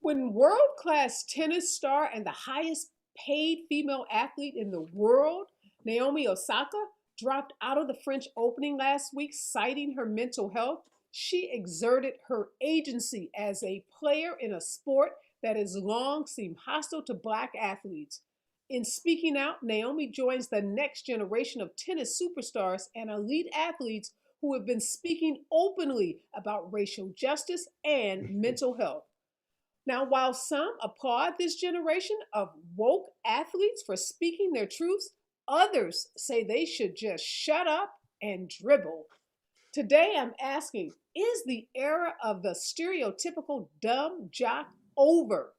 When world-class tennis star and the highest paid female athlete in the world, Naomi Osaka, dropped out of the French Opening last week, citing her mental health, she exerted her agency as a player in a sport that has long seemed hostile to Black athletes. In speaking out, Naomi joins the next generation of tennis superstars and elite athletes who have been speaking openly about racial justice and mental health. Now, while some applaud this generation of woke athletes for speaking their truths, others say they should just shut up and dribble. Today, I'm asking, is the era of the stereotypical dumb jock over?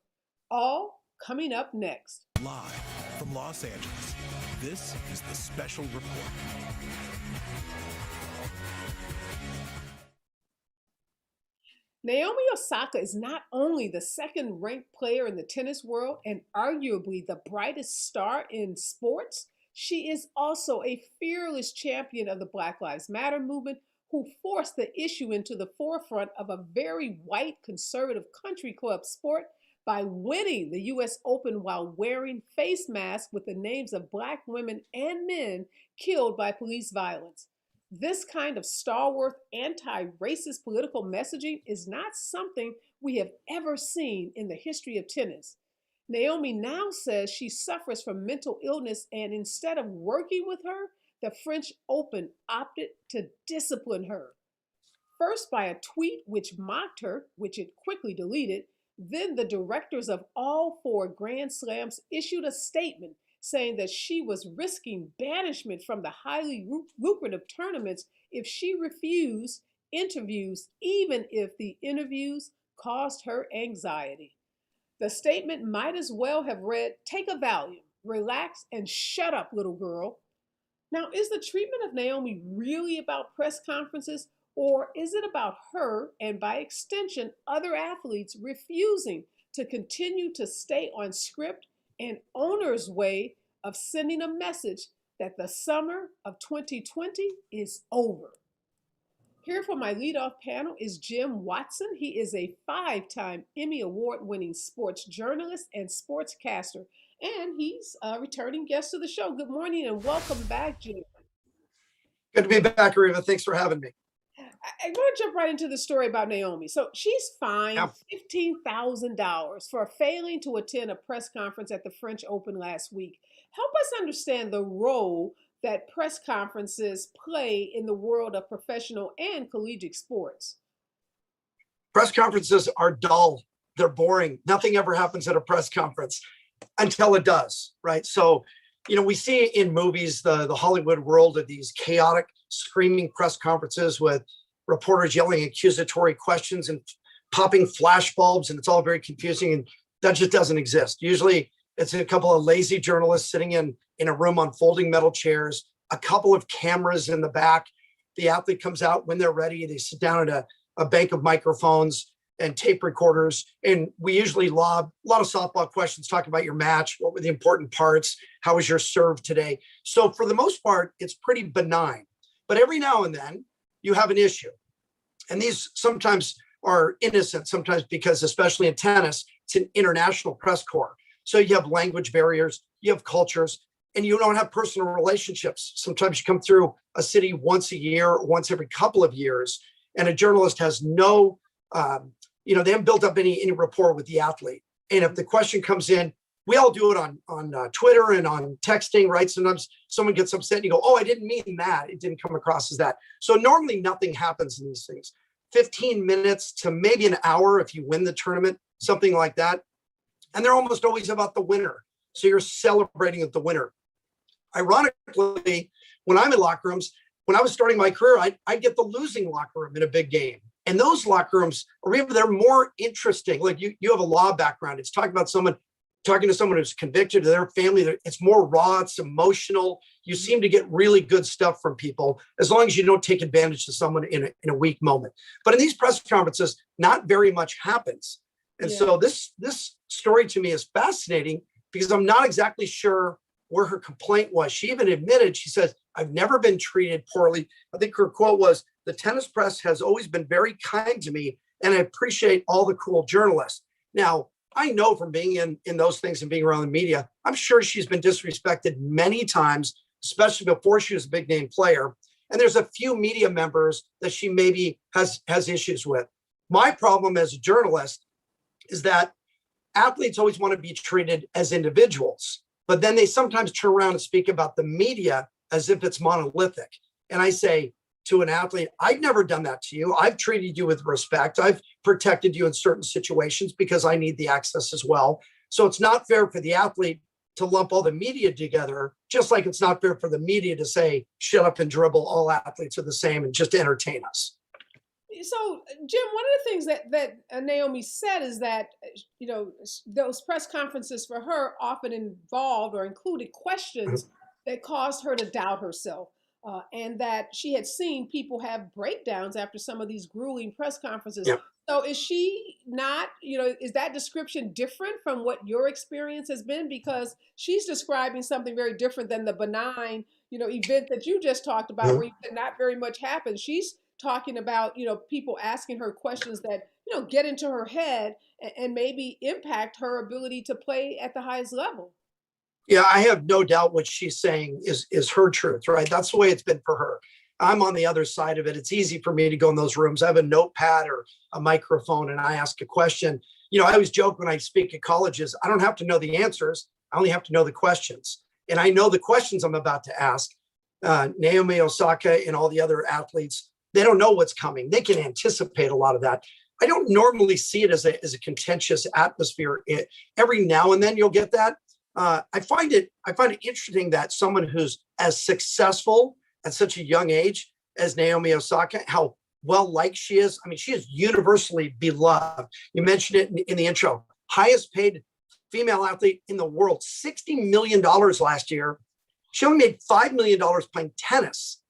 All coming up next. Live from Los Angeles, this is the Special Report. Naomi Osaka is not only the second ranked player in the tennis world and arguably the brightest star in sports, she is also a fearless champion of the Black Lives Matter movement who forced the issue into the forefront of a very white conservative country club sport by winning the US Open while wearing face masks with the names of Black women and men killed by police violence. This kind of stalwart anti racist political messaging is not something we have ever seen in the history of tennis. Naomi now says she suffers from mental illness, and instead of working with her, the French Open opted to discipline her. First, by a tweet which mocked her, which it quickly deleted, then the directors of all four Grand Slams issued a statement saying that she was risking banishment from the highly lucrative tournaments if she refused interviews, even if the interviews caused her anxiety. The statement might as well have read, "Take a Valium, relax, and shut up, little girl." Now, is the treatment of Naomi really about press conferences, or is it about her and, by extension, other athletes refusing to continue to stay on script and owner's way of sending a message that the summer of 2020 is over? Here for my leadoff panel is Jim Watson. He is a five-time Emmy Award-winning sports journalist and sportscaster, and he's a returning guest to the show. Good morning and welcome back, Jim. Good to be back, Areva. Thanks for having me. I'm going to jump right into the story about Naomi. So she's fined $15,000 for failing to attend a press conference at the French Open last week. Help us understand the role that press conferences play in the world of professional and collegiate sports. Press conferences are dull. They're boring. Nothing ever happens at a press conference until it does, right? So, we see in movies, the Hollywood world of these chaotic, screaming press conferences with reporters yelling accusatory questions and popping flash bulbs, and it's all very confusing, and that just doesn't exist. Usually it's a couple of lazy journalists sitting in a room on folding metal chairs, a couple of cameras in the back. The athlete comes out when they're ready. They sit down at a bank of microphones and tape recorders, and we usually lob a lot of softball questions, talking about your match, what were the important parts, how was your serve today. So for the most part, it's pretty benign. But every now and then, you have an issue. And these sometimes are innocent, sometimes because, especially in tennis, it's an international press corps. So you have language barriers, you have cultures, and you don't have personal relationships. Sometimes you come through a city once a year, or once every couple of years, and a journalist has no, they haven't built up any rapport with the athlete. And if the question comes in, we all do it on Twitter and on texting, right? Sometimes someone gets upset and you go, "Oh, I didn't mean that. It didn't come across as that." So normally nothing happens in these things. 15 minutes to maybe an hour if you win the tournament, something like that. And they're almost always about the winner. So you're celebrating with the winner. Ironically, when I'm in locker rooms, when I was starting my career, I'd get the losing locker room in a big game. And those locker rooms, they're more interesting. Like you have a law background. It's talking to someone who's convicted, to their family. It's more raw, it's emotional. You seem to get really good stuff from people as long as you don't take advantage of someone in a weak moment. But in these press conferences, not very much happens. And so this story to me is fascinating because I'm not exactly sure where her complaint was. She even admitted, she says, "I've never been treated poorly." I think her quote was, "The tennis press has always been very kind to me, and I appreciate all the cool journalists." Now, I know from being in those things and being around the media, I'm sure she's been disrespected many times, especially before she was a big name player. And there's a few media members that she maybe has issues with. My problem as a journalist is that athletes always want to be treated as individuals, but then they sometimes turn around and speak about the media as if it's monolithic. And I say to an athlete, I've never done that to you. I've treated you with respect. I've protected you in certain situations because I need the access as well. So it's not fair for the athlete to lump all the media together, just like it's not fair for the media to say, shut up and dribble, all athletes are the same and just entertain us. So, Jim, one of the things that Naomi said is that, those press conferences for her often involved or included questions that caused her to doubt herself. And that she had seen people have breakdowns after some of these grueling press conferences. Yep. So is she not, is that description different from what your experience has been? Because she's describing something very different than the benign, event that you just talked about, where not very much happens. She's talking about, people asking her questions that, get into her head and maybe impact her ability to play at the highest level. Yeah, I have no doubt what she's saying is her truth, right? That's the way it's been for her. I'm on the other side of it. It's easy for me to go in those rooms. I have a notepad or a microphone and I ask a question. I always joke when I speak at colleges, I don't have to know the answers. I only have to know the questions. And I know the questions I'm about to ask. Naomi Osaka and all the other athletes, they don't know what's coming. They can anticipate a lot of that. I don't normally see it as a contentious atmosphere. Every now and then you'll get that. I find it interesting that someone who's as successful at such a young age as Naomi Osaka, how well liked she is. I mean, she is universally beloved. You mentioned it in the intro. Highest paid female athlete in the world, $60 million last year. She only made $5 million playing tennis,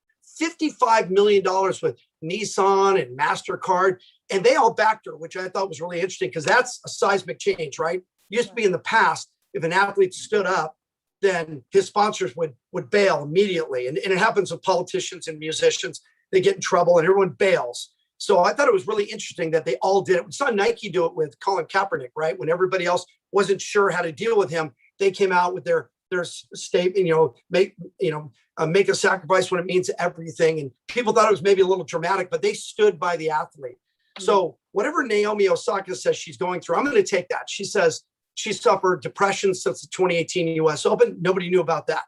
$55 million with Nissan and MasterCard, and they all backed her, which I thought was really interesting because that's a seismic change, right? Used to be in the past, if an athlete stood up, then his sponsors would bail immediately. And it happens with politicians and musicians. They get in trouble and everyone bails. So I thought it was really interesting that they all did it. We saw Nike do it with Colin Kaepernick, right? When everybody else wasn't sure how to deal with him, they came out with their statement, make a sacrifice when it means everything. And people thought it was maybe a little dramatic, but they stood by the athlete. So whatever Naomi Osaka says she's going through, I'm going to take that. She says she suffered depression since the 2018 US Open. Nobody knew about that.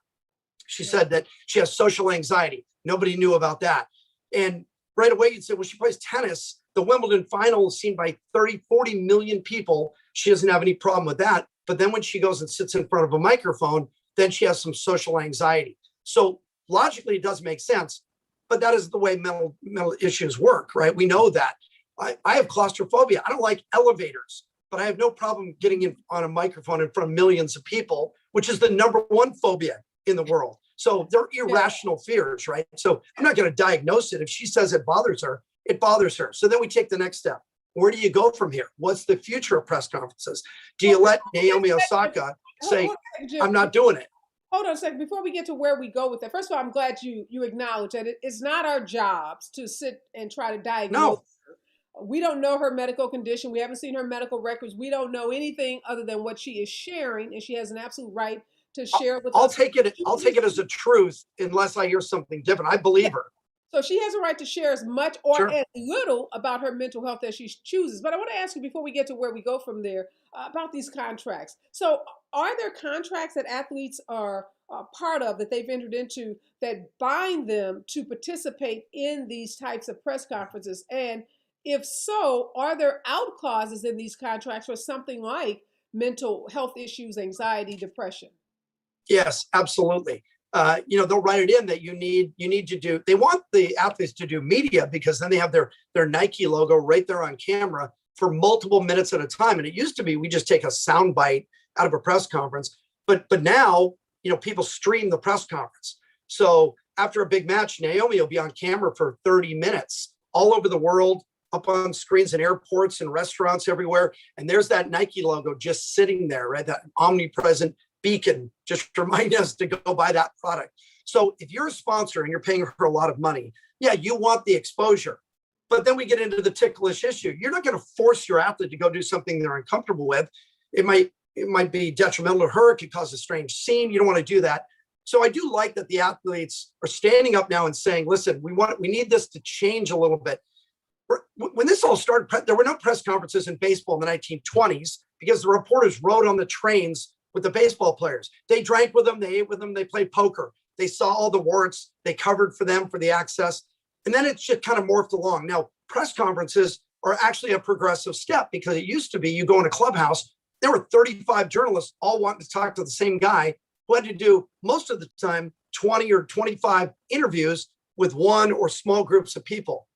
She said that she has social anxiety. Nobody knew about that. And right away you'd say, well, she plays tennis. The Wimbledon final is seen by 30, 40 million people. She doesn't have any problem with that. But then when she goes and sits in front of a microphone, then she has some social anxiety. So logically, it does make sense, but that is the way mental issues work, right? We know that. I have claustrophobia. I don't like elevators, but I have no problem getting in on a microphone in front of millions of people, which is the number one phobia in the world. So they're irrational fears, right? So I'm not going to diagnose it. If she says it bothers her, it bothers her. So then we take the next step. Where do you go from here? What's the future of press conferences? Do you let Naomi Osaka say, I'm not doing it? Hold on a second. Before we get to where we go with that, first of all, I'm glad you acknowledge that it's not our jobs to sit and try to diagnose her. We don't know her medical condition. We haven't seen her medical records. We don't know anything other than what she is sharing, and she has an absolute right to share with us. I'll take it as a truth unless I hear something different. I believe her. So she has a right to share as much or as little about her mental health as she chooses. But I want to ask you before we get to where we go from there about these contracts. So are there contracts that athletes are part of that they've entered into that bind them to participate in these types of press conferences? And if so, are there out clauses in these contracts for something like mental health issues, anxiety, depression? Yes, absolutely. They'll write it in that you need to do, they want the athletes to do media because then they have their Nike logo right there on camera for multiple minutes at a time. And it used to be, we just take a sound bite out of a press conference, but now, people stream the press conference. So after a big match, Naomi will be on camera for 30 minutes all over the world, up on screens in airports and restaurants everywhere. And there's that Nike logo just sitting there, right? That omnipresent beacon, just remind us to go buy that product. So if you're a sponsor and you're paying her a lot of money, yeah, you want the exposure. But then we get into the ticklish issue. You're not going to force your athlete to go do something they're uncomfortable with. it might be detrimental to her. It could cause a strange scene. You don't want to do that. So I do like that the athletes are standing up now and saying, listen, we need this to change a little bit. When this all started, there were no press conferences in baseball in the 1920s because the reporters rode on the trains with the baseball players. They drank with them, they ate with them, they played poker. They saw all the warrants, they covered for them for the access. And then it's just kind of morphed along. Now, press conferences are actually a progressive step because it used to be you go in a clubhouse, there were 35 journalists all wanting to talk to the same guy who had to do most of the time 20 or 25 interviews with one or small groups of people.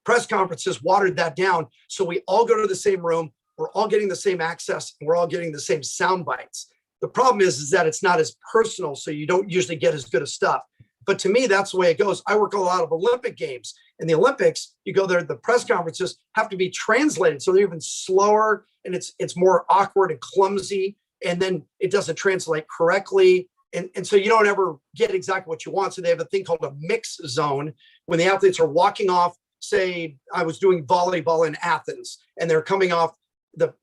Press conferences watered that down. So we all go to the same room, we're all getting the same access, and we're all getting the same sound bites. The problem is that it's not as personal, so you don't usually get as good of stuff. But to me, that's the way it goes. I work a lot of Olympic games. In the Olympics, you go there, the press conferences have to be translated. So they're even slower and it's more awkward and clumsy. And then it doesn't translate correctly. And so you don't ever get exactly what you want. So they have a thing called a mix zone when the athletes are walking off. Say I was doing volleyball in Athens and they're coming off the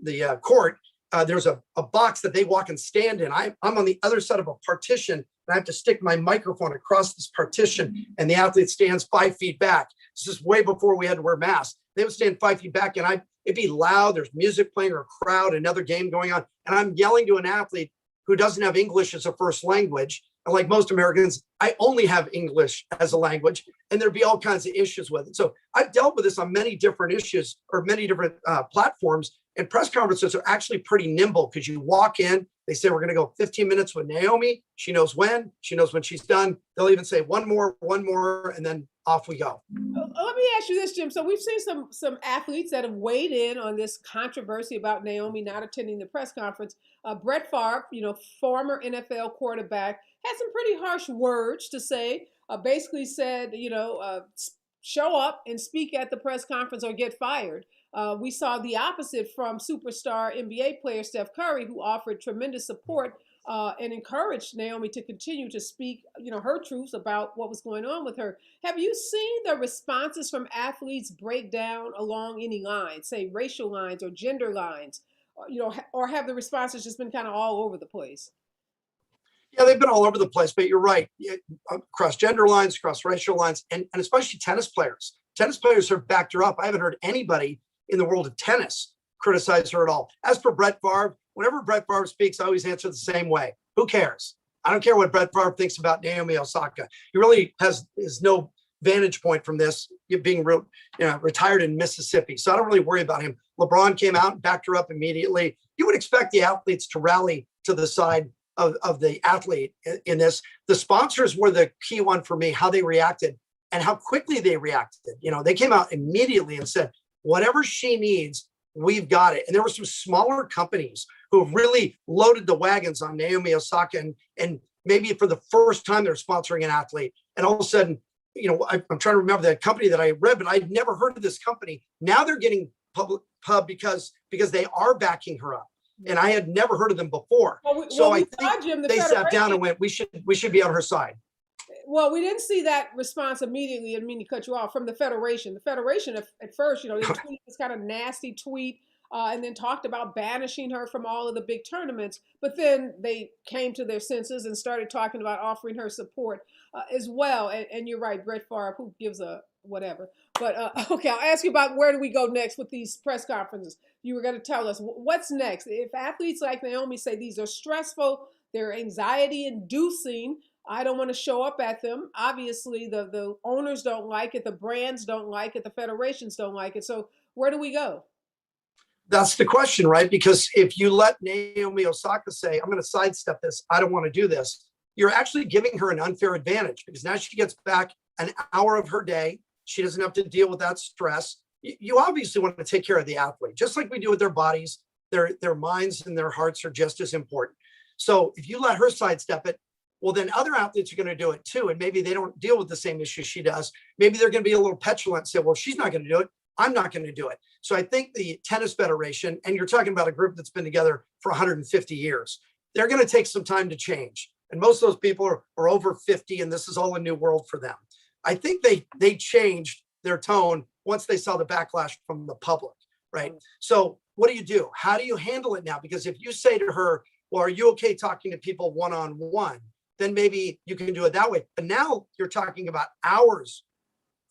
court. There's a box that they walk and stand in. I'm on the other side of a partition and I have to stick my microphone across this partition and the athlete stands 5 feet back. This is way before we had to wear masks. They would stand 5 feet back and it'd be loud. There's music playing or a crowd, another game going on. And I'm yelling to an athlete who doesn't have English as a first language. And like most Americans, I only have English as a language, and there'd be all kinds of issues with it. So I've dealt with this on many different issues or many different platforms. And press conferences are actually pretty nimble because you walk in, they say, we're going to go 15 minutes with Naomi. She knows when she's done. They'll even say one more, and then off we go. Let me ask you this, Jim. So we've seen some athletes that have weighed in on this controversy about Naomi not attending the press conference. Brett Favre, former NFL quarterback, had some pretty harsh words to say. Basically said, show up and speak at the press conference or get fired. We saw the opposite from superstar NBA player Steph Curry, who offered tremendous support and encouraged Naomi to continue to speak, her truths about what was going on with her. Have you seen the responses from athletes break down along any lines, say racial lines or gender lines, or have the responses just been kind of all over the place? Yeah, they've been all over the place, but you're right. Across gender lines, across racial lines, and especially tennis players. Tennis players have backed her up. I haven't heard anybody in the world of tennis criticize her at all. As for Brett Favre, whenever Brett Favre speaks, I always answer the same way. Who cares? I don't care what Brett Favre thinks about Naomi Osaka. He really has no vantage point from this, being retired in Mississippi. So I don't really worry about him. LeBron came out and backed her up immediately. You would expect the athletes to rally to the side of the athlete in this. The sponsors were the key one for me, how they reacted and how quickly they reacted. They came out immediately and said, whatever she needs, we've got it. And there were some smaller companies who have really loaded the wagons on Naomi Osaka and maybe for the first time they're sponsoring an athlete. And all of a sudden, I'm trying to remember the company that I read, but I'd never heard of this company. Now they're getting public pub because they are backing her up. And I had never heard of them before. I think Jim, they sat down and went, we should be on her side. Well, we didn't see that response immediately. I didn't mean to cut you off. From the Federation. The Federation at first, they tweeted this kind of nasty tweet and then talked about banishing her from all of the big tournaments. But then they came to their senses and started talking about offering her support as well. And you're right, Brett Favre, who gives a whatever. But okay, I'll ask you about where do we go next with these press conferences. You were going to tell us what's next. If athletes like Naomi say these are stressful, they're anxiety inducing, I don't want to show up at them. Obviously, the owners don't like it. The brands don't like it. The federations don't like it. So where do we go? That's the question, right? Because if you let Naomi Osaka say, I'm going to sidestep this, I don't want to do this, you're actually giving her an unfair advantage because now she gets back an hour of her day. She doesn't have to deal with that stress. You obviously want to take care of the athlete, just like we do with their bodies. Their minds and their hearts are just as important. So if you let her sidestep it, well, then other athletes are going to do it too. And maybe they don't deal with the same issues she does. Maybe they're going to be a little petulant and say, well, she's not going to do it. I'm not going to do it. So I think the Tennis Federation, and you're talking about a group that's been together for 150 years, they're going to take some time to change. And most of those people are over 50, and this is all a new world for them. I think they changed their tone once they saw the backlash from the public, right? So what do you do? How do you handle it now? Because if you say to her, well, are you okay talking to people one-on-one? Then maybe you can do it that way. But now you're talking about hours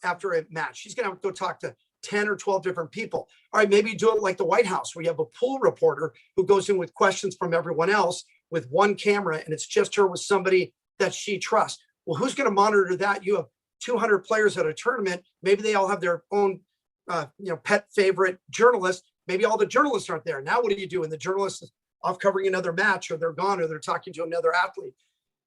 after a match. She's going to have to go talk to 10 or 12 different people. All right, maybe you do it like the White House, where you have a pool reporter who goes in with questions from everyone else with one camera, and it's just her with somebody that she trusts. Well, who's going to monitor that? You have 200 players at a tournament. Maybe they all have their own, pet favorite journalist. Maybe all the journalists aren't there. Now, what do you do? And the journalist is off covering another match, or they're gone, or they're talking to another athlete.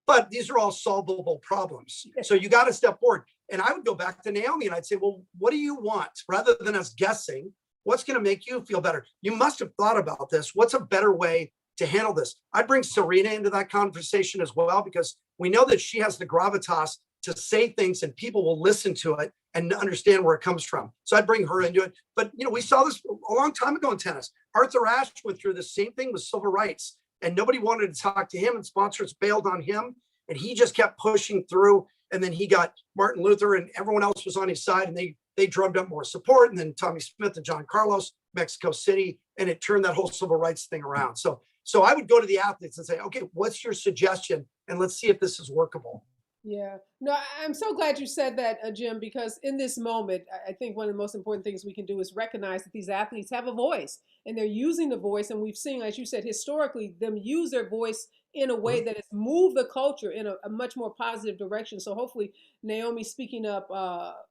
But these are all solvable problems. So you got to step forward. And I would go back to Naomi and I'd say, well, what do you want? Rather than us guessing, what's going to make you feel better? You must have thought about this. What's a better way to handle this? I'd bring Serena into that conversation as well, because we know that she has the gravitas to say things and people will listen to it and understand where it comes from. So I'd bring her into it. But, we saw this a long time ago in tennis. Arthur Ashe went through the same thing with civil rights, and nobody wanted to talk to him, and sponsors bailed on him, and he just kept pushing through. And then he got Martin Luther, and everyone else was on his side, and they drummed up more support. And then Tommy Smith and John Carlos, Mexico City, and it turned that whole civil rights thing around. So I would go to the athletes and say, okay, what's your suggestion? And let's see if this is workable. Yeah, no, I'm so glad you said that, Jim, because in this moment, I think one of the most important things we can do is recognize that these athletes have a voice and they're using the voice. And we've seen, as you said, historically, them use their voice in a way that has moved the culture in a much more positive direction. So hopefully Naomi speaking up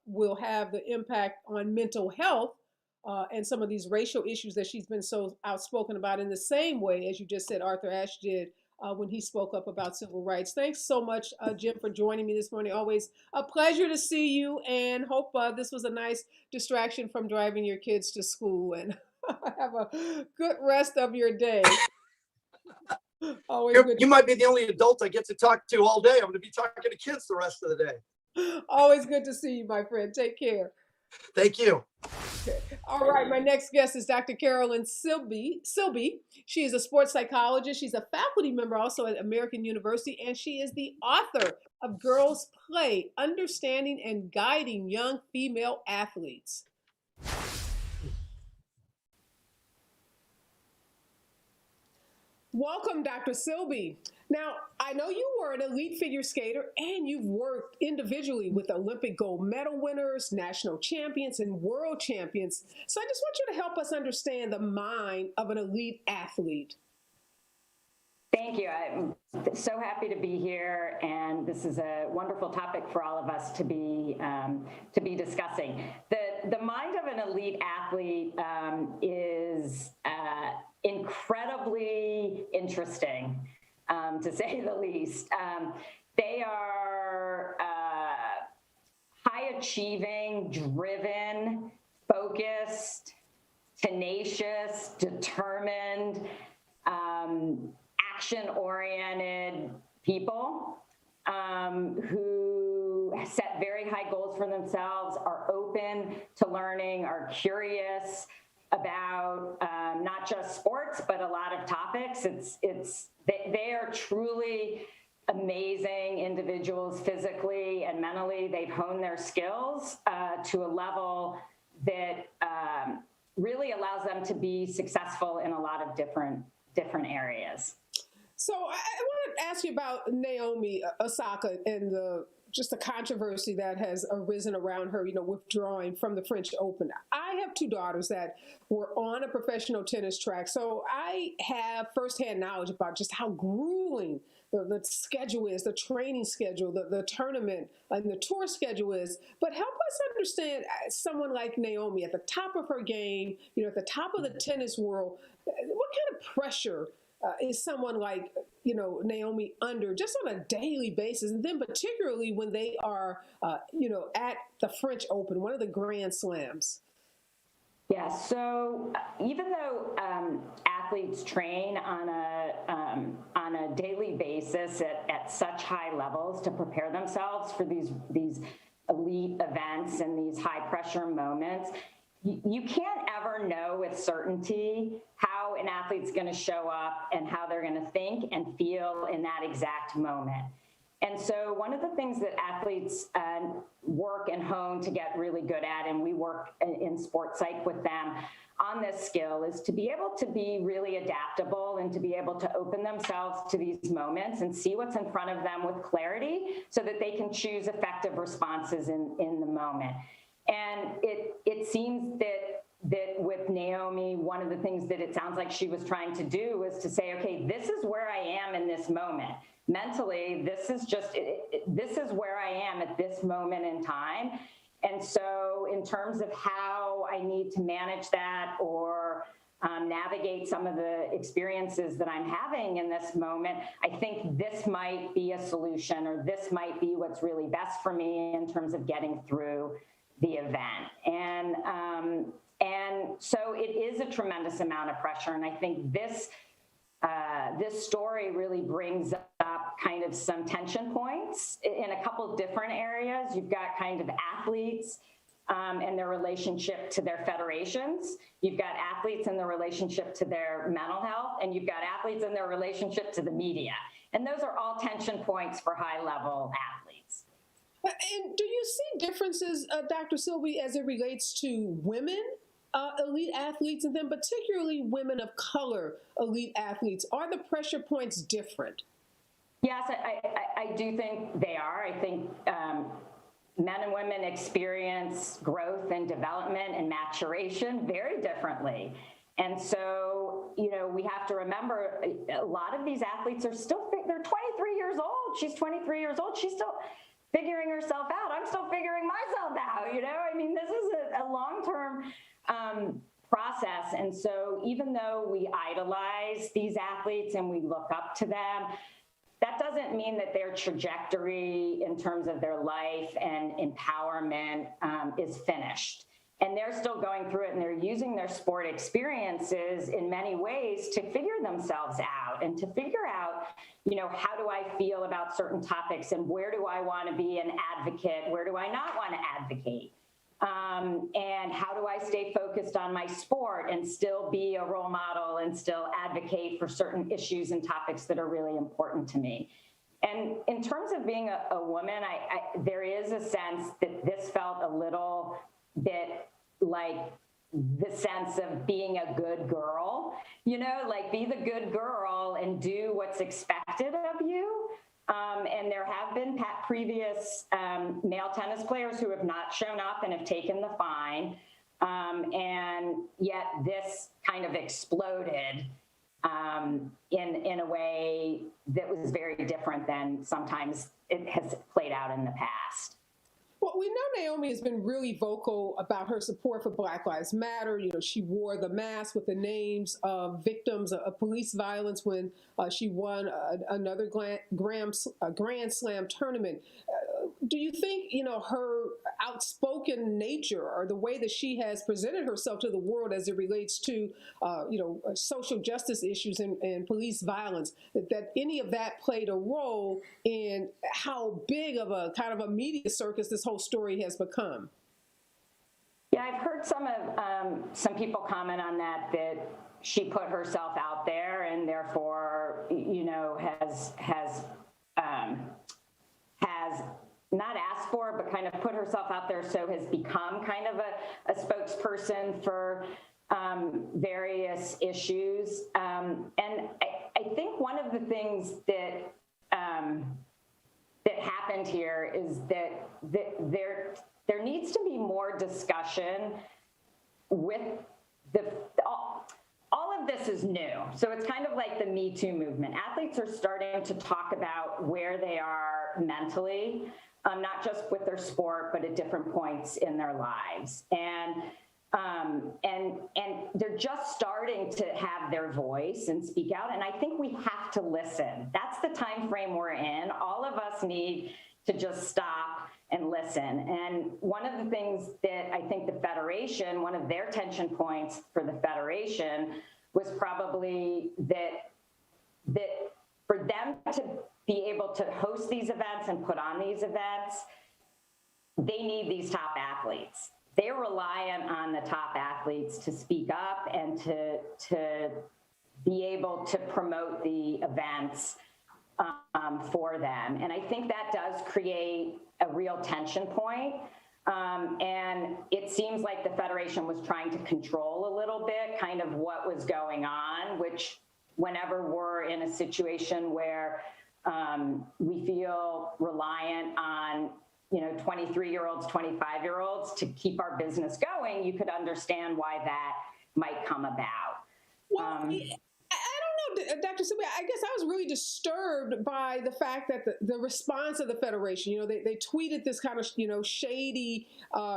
will have the impact on mental health and some of these racial issues that she's been so outspoken about, in the same way, as you just said, Arthur Ashe did when he spoke up about civil rights. Thanks so much, Jim, for joining me this morning. Always a pleasure to see you, and hope this was a nice distraction from driving your kids to school. And have a good rest of your day. Always good. You might be the only adult I get to talk to all day. I'm going to be talking to kids the rest of the day. Always good to see you, my friend. Take care. Thank you. Okay. All right, my next guest is Dr. Carolyn Sibly. She is a sports psychologist. She's a faculty member also at American University, and she is the author of Girls Play: Understanding and Guiding Young Female Athletes. Welcome, Dr. Sibly. Now, I know you were an elite figure skater, and you've worked individually with Olympic gold medal winners, national champions, and world champions. So I just want you to help us understand the mind of an elite athlete. Thank you. I'm so happy to be here, and this is a wonderful topic for all of us to be discussing. The mind of an elite athlete is incredibly interesting, to say the least. They are high-achieving, driven, focused, tenacious, determined, action-oriented people who set very high goals for themselves, are open to learning, are curious about not just sports, but a lot of topics. They are truly amazing individuals physically and mentally. They've honed their skills to a level that really allows them to be successful in a lot of different areas. So I want to ask you about Naomi Osaka and the controversy that has arisen around her, withdrawing from the French Open. I have two daughters that were on a professional tennis track, so I have firsthand knowledge about just how grueling the schedule is, the training schedule, the tournament, and the tour schedule is. But help us understand someone like Naomi at the top of her game, at the top of the tennis world, what kind of pressure is someone like, Naomi under just on a daily basis, and then particularly when they are, at the French Open, one of the Grand Slams? Yeah, so even though athletes train on a daily basis at such high levels to prepare themselves for these elite events and these high pressure moments, you can't ever know with certainty how an athlete's going to show up and how they're going to think and feel in that exact moment. And so one of the things that athletes work and hone to get really good at, and we work in sports psych with them on this skill, is to be able to be really adaptable and to be able to open themselves to these moments and see what's in front of them with clarity so that they can choose effective responses in the moment. And it seems that with Naomi, one of the things that it sounds like she was trying to do was to say, okay, this is where I am in this moment. Mentally, this is where I am at this moment in time. And so in terms of how I need to manage that or navigate some of the experiences that I'm having in this moment, I think this might be a solution, or this might be what's really best for me in terms of getting through the event. And so it is a tremendous amount of pressure. And I think this story really brings up kind of some tension points in a couple of different areas. You've got kind of athletes and their relationship to their federations. You've got athletes and their relationship to their mental health, and you've got athletes and their relationship to the media. And those are all tension points for high-level athletes. And do you see differences, Dr. Sibly, as it relates to women elite athletes, and then particularly women of color elite athletes? Are the pressure points different? Yes, I do think they are. I think men and women experience growth and development and maturation very differently. And so, we have to remember a lot of these athletes are still, they're 23 years old. She's 23 years old. She's still figuring herself out. I'm still figuring myself out, I mean, this is a long-term process. And so even though we idolize these athletes and we look up to them, that doesn't mean that their trajectory in terms of their life and empowerment is finished. And they're still going through it, and they're using their sport experiences in many ways to figure themselves out and to figure out, how do I feel about certain topics, and where do I want to be an advocate? Where do I not want to advocate? And how do I stay focused on my sport and still be a role model and still advocate for certain issues and topics that are really important to me? And in terms of being a woman, there is a sense that this felt a little bit like the sense of being a good girl, like be the good girl and do what's expected of you. And there have been previous male tennis players who have not shown up and have taken the fine. And yet this kind of exploded in a way that was very different than sometimes it has played out in the past. Well, we know Naomi has been really vocal about her support for Black Lives Matter. She wore the mask with the names of victims of police violence when she won another Grand Slam tournament. Do you think, her outspoken nature or the way that she has presented herself to the world as it relates to, social justice issues and police violence, that any of that played a role in how big of a kind of a media circus this whole story has become? Yeah, I've heard some people comment on that she put herself out there and therefore, has not asked for, but kind of put herself out there, so has become kind of a spokesperson for various issues. And I think one of the things that happened here is that there needs to be more discussion with all of this is new. So it's kind of like the Me Too movement. Athletes are starting to talk about where they are mentally, not just with their sport, but at different points in their lives. And they're just starting to have their voice and speak out. And I think we have to listen. That's the time frame we're in. All of us need to just stop and listen. And one of the things that I think the Federation, one of their tension points for the Federation was probably that for them to be able to host these events and put on these events, they need these top athletes. They're reliant on the top athletes to speak up and to be able to promote the events for them. And I think that does create a real tension point. And it seems like the Federation was trying to control a little bit kind of what was going on, which whenever we're in a situation where we feel reliant on 23-year-olds, 25-year-olds to keep our business going, you could understand why that might come about. Well, I don't know, Dr. Sibly, I guess I was really disturbed by the fact that the response of the Federation, they tweeted this kind of, shady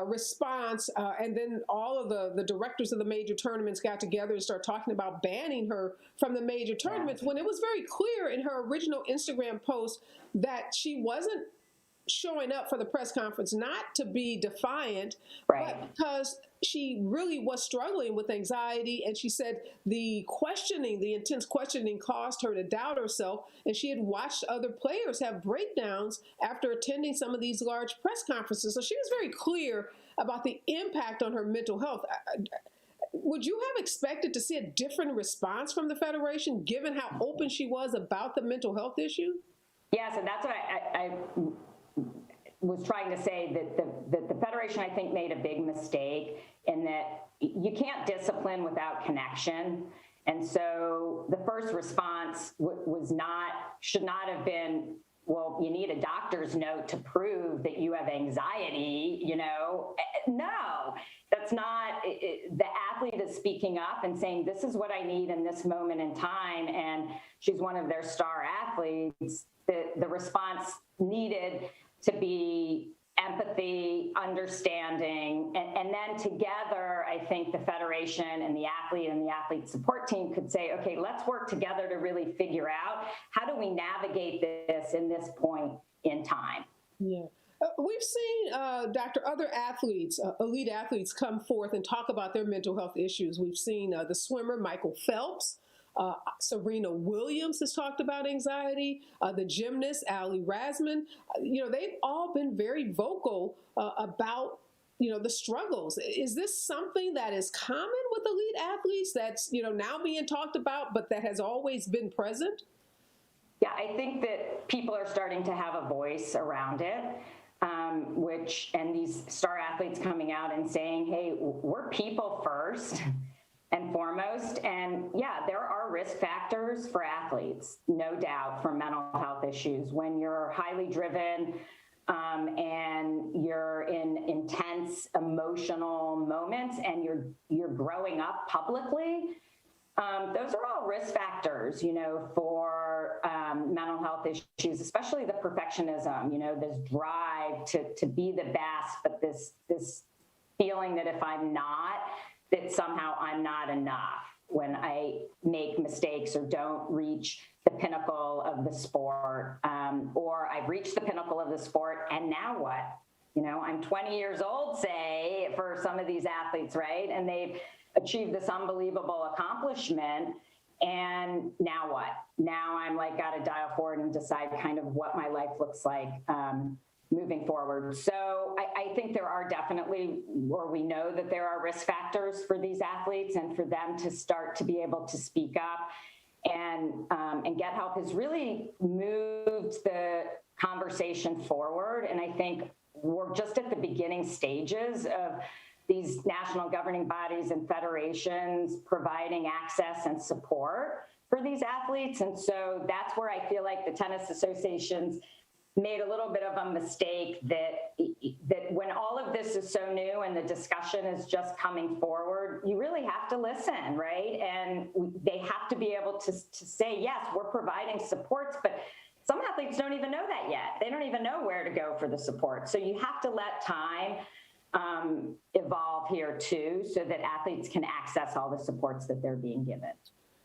response, and then all of the directors of the major tournaments got together and started talking about banning her from the major tournaments, when it was very clear in her original Instagram post that she wasn't showing up for the press conference not to be defiant, but because she really was struggling with anxiety. And she said the intense questioning caused her to doubt herself. And she had watched other players have breakdowns after attending some of these large press conferences. So she was very clear about the impact on her mental health. Would you have expected to see a different response from the Federation, given how open she was about the mental health issue? Yes, and that's what I was trying to say, that the Federation, I think, made a big mistake in that you can't discipline without connection. And so the first response should not have been, well, you need a doctor's note to prove that you have anxiety, No, that's not, the athlete is speaking up and saying, this is what I need in this moment in time. And she's one of their star athletes. The response needed to be empathy, understanding, and then together, I think the Federation and the athlete support team could say, okay, let's work together to really figure out how do we navigate this in this point in time. Yeah. We've seen, Doctor, other athletes, elite athletes come forth and talk about their mental health issues. We've seen the swimmer Michael Phelps. Serena Williams has talked about anxiety. The gymnast, Ali Razman, they've all been very vocal about, the struggles. Is this something that is common with elite athletes that's, now being talked about, but that has always been present? Yeah, I think that people are starting to have a voice around it, and these star athletes coming out and saying, hey, we're people first and foremost. And yeah, there are risk factors for athletes, no doubt, for mental health issues. When you're highly driven and you're in intense emotional moments and you're growing up publicly, those are all risk factors, for mental health issues, especially the perfectionism, this drive to be the best, but this feeling that if I'm not, that somehow I'm not enough when I make mistakes or don't reach the pinnacle of the sport, or I've reached the pinnacle of the sport, and now what? I'm 20 years old, say, for some of these athletes, right? And they've achieved this unbelievable accomplishment, and now what? Now I'm got to dial forward and decide kind of what my life looks like moving forward. So I think there are definitely, or we know that there are risk factors for these athletes, and for them to start to be able to speak up and get help has really moved the conversation forward. And I think we're just at the beginning stages of these national governing bodies and federations providing access and support for these athletes. And so that's where I feel like the tennis associations made a little bit of a mistake, that when all of this is so new and the discussion is just coming forward, you really have to listen, right? And they have to be able to say, yes, we're providing supports, but some athletes don't even know that yet. They don't even know where to go for the support. So you have to let time evolve here too, so that athletes can access all the supports that they're being given.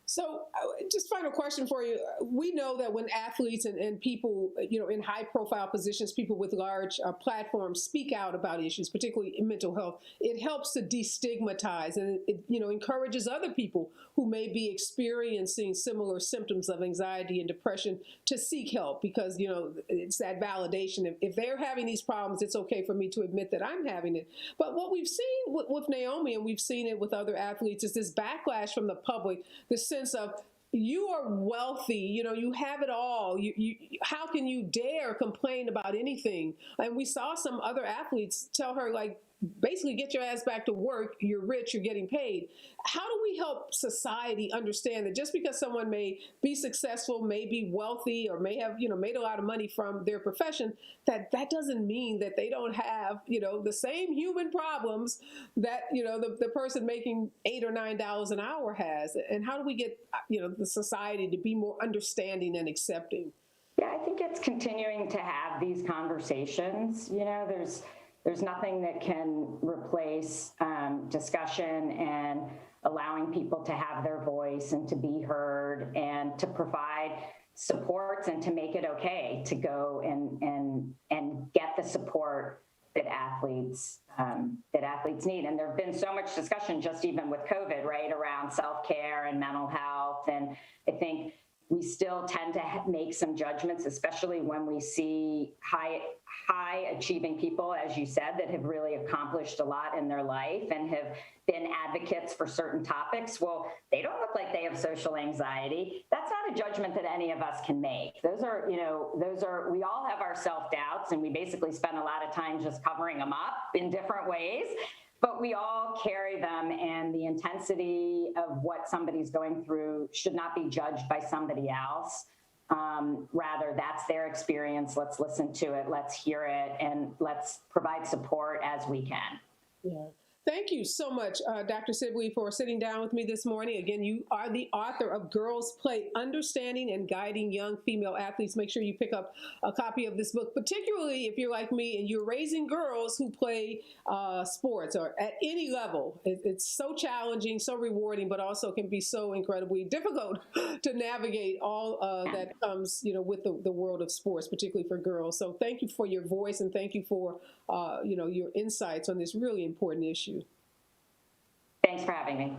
So just final question for you. We know that when athletes and people, in high profile positions, people with large platforms speak out about issues, particularly in mental health, it helps to destigmatize, and it encourages other people who may be experiencing similar symptoms of anxiety and depression to seek help, because, it's that validation. If they're having these problems, it's okay for me to admit that I'm having it. But what we've seen with Naomi, and we've seen it with other athletes, is this backlash from the public, this sense of You are wealthy, you have it all. How can you dare complain about anything? And we saw some other athletes tell her, like, basically, get your ass back to work. You're rich, you're getting paid. How do we help society understand that just because someone may be successful, may be wealthy, or may have, made a lot of money from their profession, that doesn't mean that they don't have, the same human problems that, the person making $8 or $9 an hour has? And how do we get, the society to be more understanding and accepting? Yeah, I think it's continuing to have these conversations. There's nothing that can replace discussion and allowing people to have their voice and to be heard and to provide supports and to make it okay to go and get the support that athletes need. And there's been so much discussion just even with COVID, right, around self-care and mental health. And I think we still tend to make some judgments, especially when we see high achieving people, as you said, that have really accomplished a lot in their life and have been advocates for certain topics. Well, they don't look like they have social anxiety. That's not a judgment that any of us can make. Those are, we all have our self-doubts, and we basically spend a lot of time just covering them up in different ways. But we all carry them, and the intensity of what somebody's going through should not be judged by somebody else. Rather, that's their experience. Let's listen to it, let's hear it, and let's provide support as we can. Yeah. Thank you so much, Dr. Sibly, for sitting down with me this morning. Again, you are the author of Girls Play, Understanding and Guiding Young Female Athletes. Make sure you pick up a copy of this book, particularly if you're like me and you're raising girls who play sports or at any level. It's so challenging, so rewarding, but also can be so incredibly difficult to navigate all that comes, with the world of sports, particularly for girls. So thank you for your voice, and thank you for, your insights on this really important issue. Thanks for having me.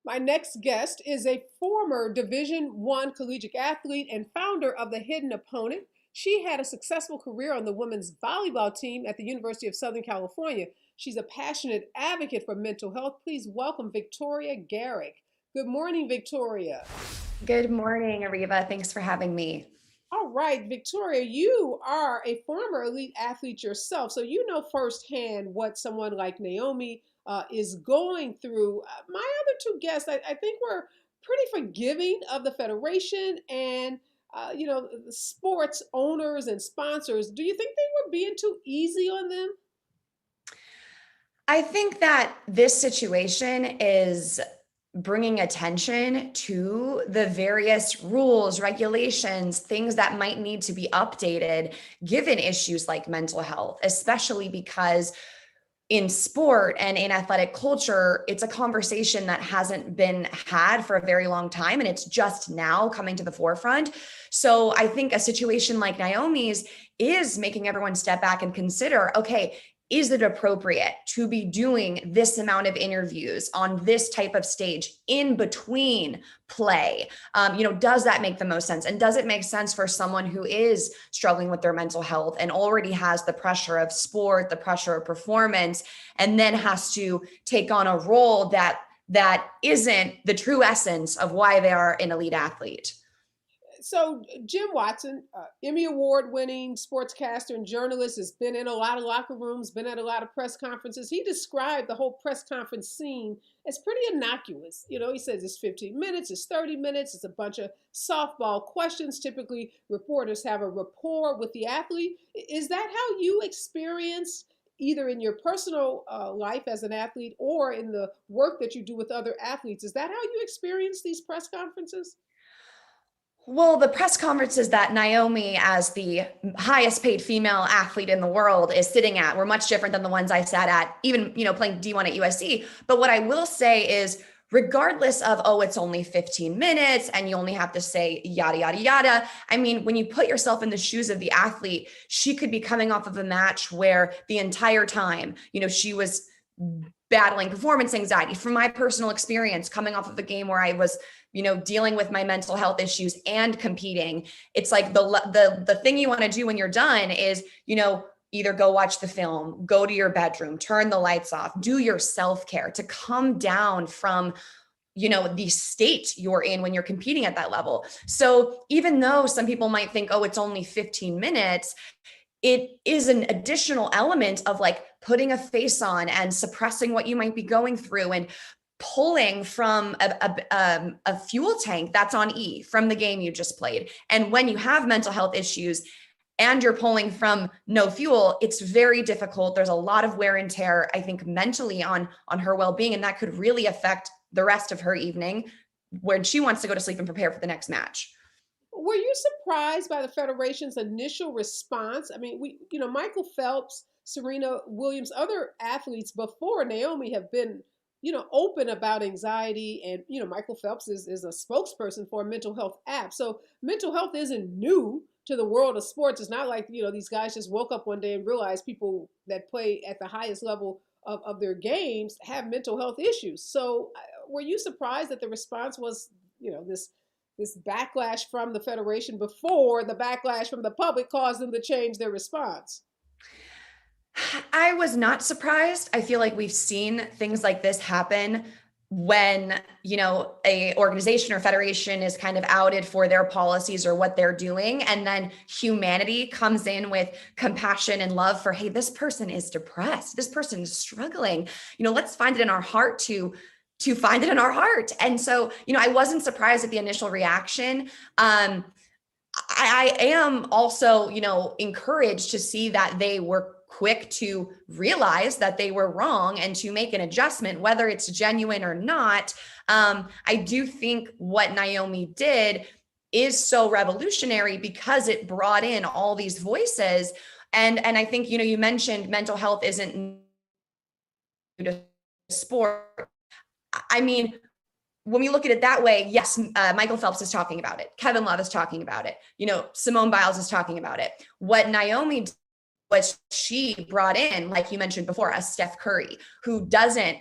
My next guest is a former Division I collegiate athlete and founder of The Hidden Opponent. She had a successful career on the women's volleyball team at the University of Southern California. She's a passionate advocate for mental health. Please welcome Victoria Garrick. Good morning, Victoria. Good morning, Areva. Thanks for having me. All right, Victoria, you are a former elite athlete yourself, so you know firsthand what someone like Naomi is going through. My other two guests, I think, were pretty forgiving of the federation and, the sports owners and sponsors. Do you think they were being too easy on them? I think that this situation is bringing attention to the various rules, regulations, things that might need to be updated given issues like mental health, especially because in sport and in athletic culture, it's a conversation that hasn't been had for a very long time, and it's just now coming to the forefront. So I think a situation like Naomi's is making everyone step back and consider, okay, is it appropriate to be doing this amount of interviews on this type of stage in between play? Does that make the most sense? And does it make sense for someone who is struggling with their mental health and already has the pressure of sport, the pressure of performance, and then has to take on a role that isn't the true essence of why they are an elite athlete? So Jim Watson, Emmy Award-winning sportscaster and journalist, has been in a lot of locker rooms, been at a lot of press conferences. He described the whole press conference scene as pretty innocuous. He says it's 15 minutes, it's 30 minutes, it's a bunch of softball questions. Typically, reporters have a rapport with the athlete. Is that how you experience, either in your personal life as an athlete or in the work that you do with other athletes? Is that how you experience these press conferences? Well, the press conferences that Naomi, as the highest paid female athlete in the world, is sitting at were much different than the ones I sat at, even, playing D1 at USC. But what I will say is, regardless of, it's only 15 minutes and you only have to say yada, yada, yada. I mean, when you put yourself in the shoes of the athlete, she could be coming off of a match where the entire time, she was battling performance anxiety. From my personal experience, coming off of a game where I was, dealing with my mental health issues and competing, it's like the thing you want to do when you're done is, either go watch the film, go to your bedroom, turn the lights off, do your self-care to come down from the state you're in when you're competing at that level. So even though some people might think, oh, it's only 15 minutes, it is an additional element of like putting a face on and suppressing what you might be going through and pulling from a fuel tank that's on E from the game you just played. And when you have mental health issues and you're pulling from no fuel, it's very difficult. There's a lot of wear and tear, I think, mentally on her well-being, and that could really affect the rest of her evening when she wants to go to sleep and prepare for the next match. Were you surprised by the Federation's initial response? I mean, Michael Phelps, Serena Williams, other athletes before Naomi have been, open about anxiety. And, Michael Phelps is a spokesperson for a mental health app. So mental health isn't new to the world of sports. It's not like, these guys just woke up one day and realized people that play at the highest level of their games have mental health issues. So were you surprised that the response was, this backlash from the Federation before the backlash from the public caused them to change their response? I was not surprised. I feel like we've seen things like this happen when, a organization or federation is kind of outed for their policies or what they're doing. And then humanity comes in with compassion and love for, hey, this person is depressed. This person is struggling. Let's find it in our heart to find it in our heart. And so, I wasn't surprised at the initial reaction. I am also, encouraged to see that they were quick to realize that they were wrong and to make an adjustment, whether it's genuine or not. I do think what Naomi did is so revolutionary because it brought in all these voices. And I think, you mentioned mental health isn't sport. I mean, when we look at it that way, yes, Michael Phelps is talking about it. Kevin Love is talking about it. Simone Biles is talking about it. What Naomi did was she brought in, like you mentioned before, a Steph Curry who doesn't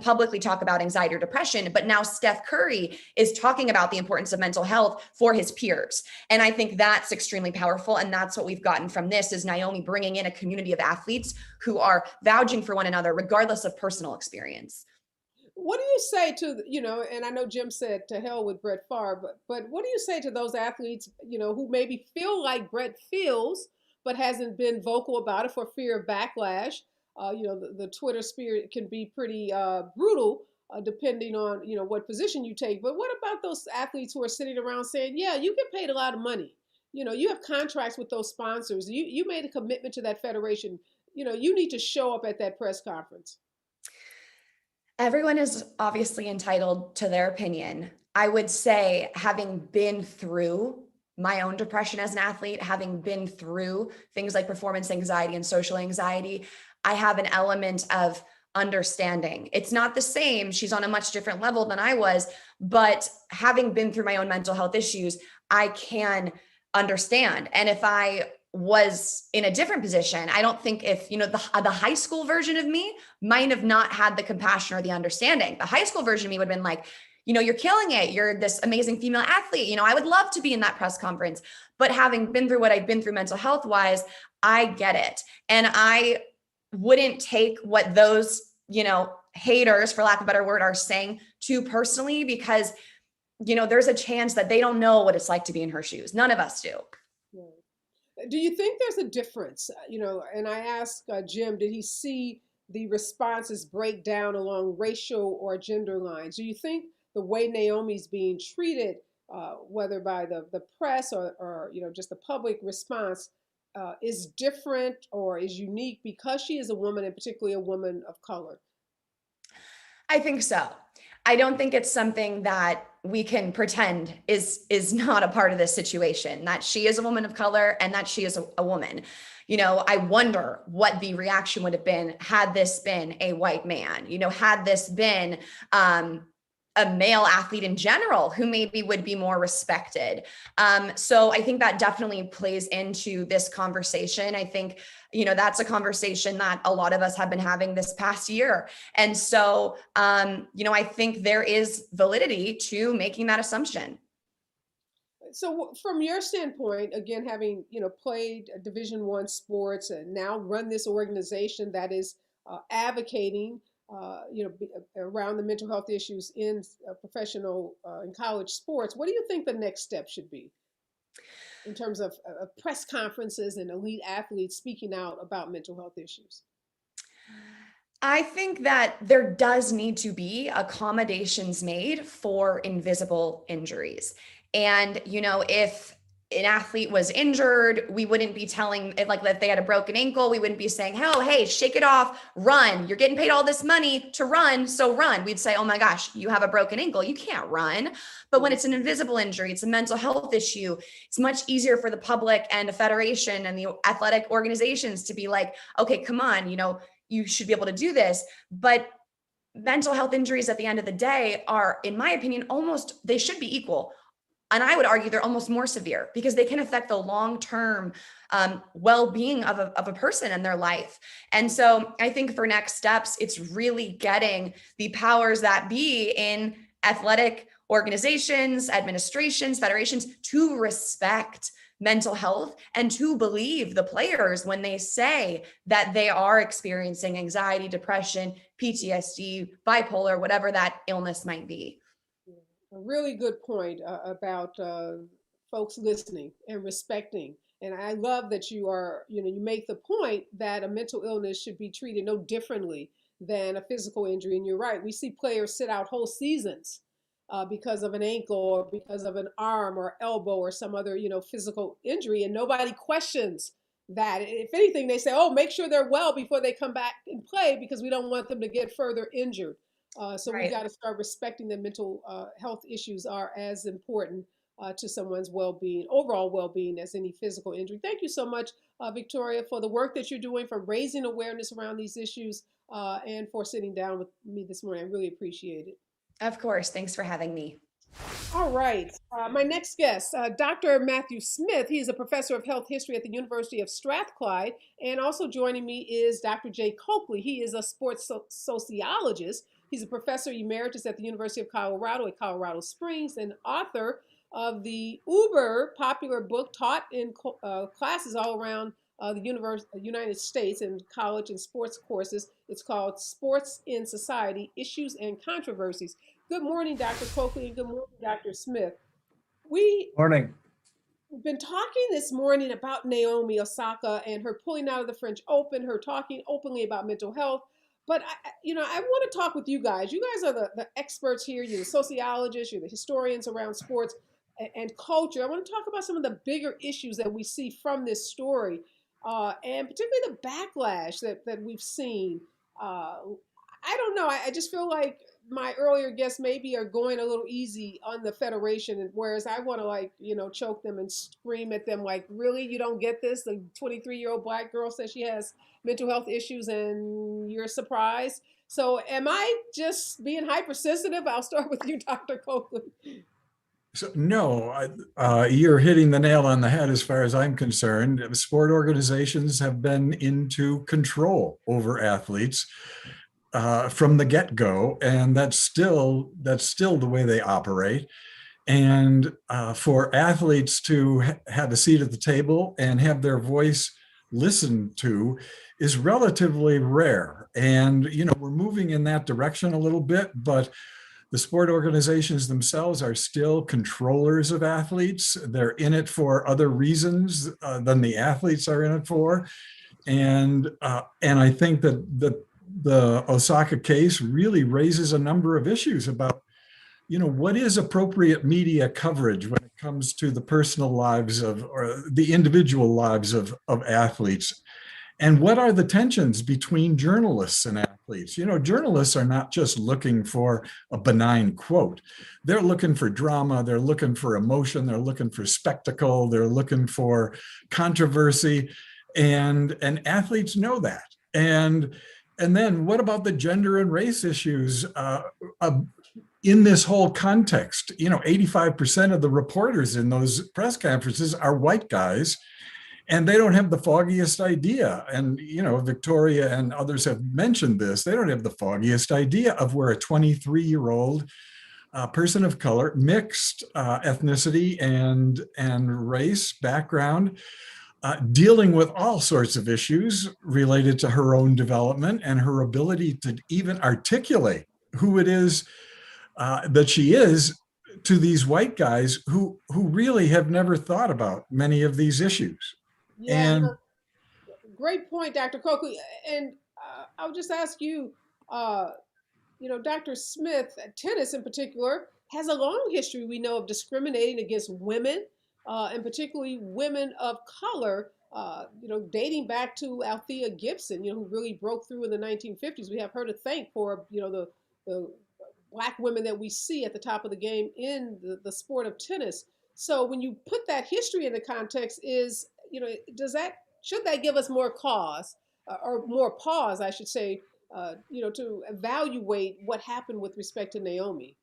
publicly talk about anxiety or depression, but now Steph Curry is talking about the importance of mental health for his peers. And I think that's extremely powerful. And that's what we've gotten from this is Naomi bringing in a community of athletes who are vouching for one another, regardless of personal experience. What do you say to, and I know Jim said to hell with Brett Favre, but what do you say to those athletes, who maybe feel like Brett feels, but hasn't been vocal about it for fear of backlash? The Twitter sphere can be pretty brutal depending on, what position you take. But what about those athletes who are sitting around saying, yeah, you get paid a lot of money. You have contracts with those sponsors. You made a commitment to that federation. You need to show up at that press conference. Everyone is obviously entitled to their opinion. I would say, having been through my own depression as an athlete, having been through things like performance anxiety and social anxiety, I have an element of understanding. It's not the same. She's on a much different level than I was, but having been through my own mental health issues, I can understand. And if I was in a different position, I don't think if, the high school version of me might have not had the compassion or the understanding. The high school version of me would have been like, you're killing it. You're this amazing female athlete. I would love to be in that press conference. But having been through what I've been through mental health wise, I get it. And I wouldn't take what those, haters, for lack of a better word, are saying too personally, because, there's a chance that they don't know what it's like to be in her shoes. None of us do. Do you think there's a difference? And I asked Jim, did he see the responses break down along racial or gender lines? Do you think the way Naomi's being treated, whether by the press or just the public response, is different or is unique because she is a woman, and particularly a woman of color? I think so. I don't think it's something that we can pretend is not a part of this situation, that she is a woman of color and that she is a woman. I wonder what the reaction would have been had this been a white man, had this been a male athlete in general who maybe would be more respected. So I think that definitely plays into this conversation. I think, that's a conversation that a lot of us have been having this past year. And so, I think there is validity to making that assumption. So from your standpoint, again, having played Division I sports and now run this organization that is advocating around the mental health issues in professional and college sports, what do you think the next step should be in terms of press conferences and elite athletes speaking out about mental health issues? I think that there does need to be accommodations made for invisible injuries. And, if an athlete was injured, we wouldn't be telling it, like, if they had a broken ankle, we wouldn't be saying, oh, hey, shake it off, run. You're getting paid all this money to run, so run. We'd say, oh my gosh, you have a broken ankle, you can't run. But when it's an invisible injury, it's a mental health issue, it's much easier for the public and the federation and the athletic organizations to be like, okay, come on, you should be able to do this. But mental health injuries at the end of the day are, in my opinion, they should be equal. And I would argue they're almost more severe because they can affect the long-term well-being of a person in their life. And so I think for next steps, it's really getting the powers that be in athletic organizations, administrations, federations to respect mental health and to believe the players when they say that they are experiencing anxiety, depression, PTSD, bipolar, whatever that illness might be. A really good point about folks listening and respecting. And I love that you make the point that a mental illness should be treated no differently than a physical injury. And you're right. We see players sit out whole seasons because of an ankle or because of an arm or elbow or some other, physical injury. And nobody questions that. If anything, they say, oh, make sure they're well before they come back and play because we don't want them to get further injured. So Right. we got to start respecting that mental health issues are as important to someone's well-being, overall well-being, as any physical injury. Thank you so much, Victoria, for the work that you're doing, for raising awareness around these issues, and for sitting down with me this morning. I really appreciate it. Of course. Thanks for having me. All right. My next guest, Dr. Mathew Smith. He is a professor of health history at the University of Strathclyde. And also joining me is Dr. Jay Coakley. He is a sports sociologist. He's a professor emeritus at the University of Colorado at Colorado Springs and author of the uber popular book taught in classes all around the United States in college and sports courses. It's called Sports in Society, Issues and Controversies. Good morning, Dr. Coakley, and good morning, Dr. Smith. Morning. We've been talking this morning about Naomi Osaka and her pulling out of the French Open, her talking openly about mental health. But I want to talk with you guys. You guys are the experts here. You're the sociologists, you're the historians around sports and culture. I want to talk about some of the bigger issues that we see from this story, and particularly the backlash that we've seen. I don't know. I just feel like my earlier guests maybe are going a little easy on the federation, whereas I want to choke them and scream at them like, really, you don't get this? The 23-year-old Black girl says she has mental health issues and you're surprised. So am I just being hypersensitive? I'll start with you, Dr. Coakley. So, no, you're hitting the nail on the head as far as I'm concerned. Sport organizations have been into control over athletes from the get-go, and that's still the way they operate. And for athletes to have a seat at the table and have their voice listened to is relatively rare. And we're moving in that direction a little bit, but the sport organizations themselves are still controllers of athletes. They're in it for other reasons than the athletes are in it for. And I think that the Osaka case really raises a number of issues about, what is appropriate media coverage when it comes to the personal lives or the individual lives of athletes. And what are the tensions between journalists and athletes? Journalists are not just looking for a benign quote. They're looking for drama. They're looking for emotion. They're looking for spectacle. They're looking for controversy. And athletes know that. And then what about the gender and race issues in this whole context? 85% of the reporters in those press conferences are white guys, and they don't have the foggiest idea. And, Victoria and others have mentioned this. They don't have the foggiest idea of where a 23-year-old a person of color, mixed ethnicity and race background, dealing with all sorts of issues related to her own development and her ability to even articulate who it is that she is to these white guys who really have never thought about many of these issues. Yeah, And no, great point, Dr. Coakley. And I'll just ask you, Dr. Smith, tennis in particular, has a long history, we know, of discriminating against women, and particularly women of color, dating back to Althea Gibson, who really broke through in the 1950s. We have her to thank for, the Black women that we see at the top of the game in the sport of tennis. So when you put that history into context, should that give us more cause, or more pause, I should say, to evaluate what happened with respect to Naomi?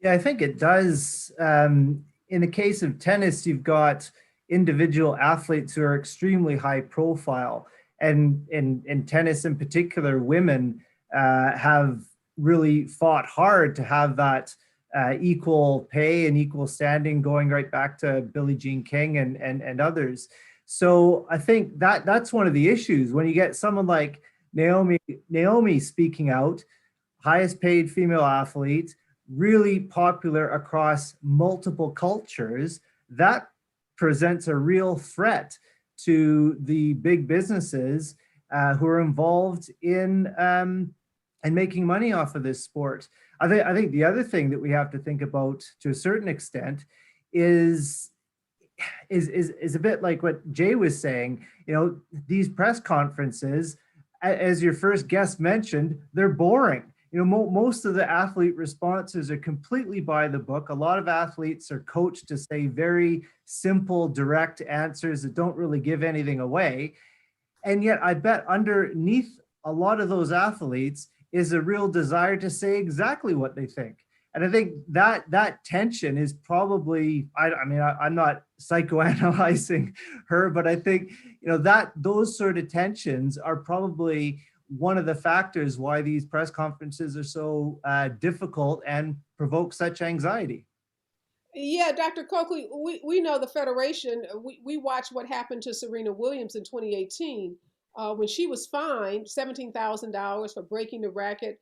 Yeah, I think it does. In the case of tennis, you've got individual athletes who are extremely high profile. And in tennis in particular, women have really fought hard to have that equal pay and equal standing, going right back to Billie Jean King and others. So I think that's one of the issues when you get someone like Naomi speaking out, highest paid female athlete, really popular across multiple cultures. That presents a real threat to the big businesses who are involved in and making money off of this sport. I think the other thing that we have to think about to a certain extent is a bit like what Jay was saying. These press conferences, as your first guest mentioned, they're boring. Most of the athlete responses are completely by the book. A lot of athletes are coached to say very simple, direct answers that don't really give anything away. And yet I bet underneath a lot of those athletes is a real desire to say exactly what they think. And I think that tension is probably, I'm not psychoanalyzing her, but I think, those sort of tensions are probably one of the factors why these press conferences are so difficult and provoke such anxiety. Yeah, Dr. Coakley, we know the Federation, we watched what happened to Serena Williams in 2018 when she was fined $17,000 for breaking the racket.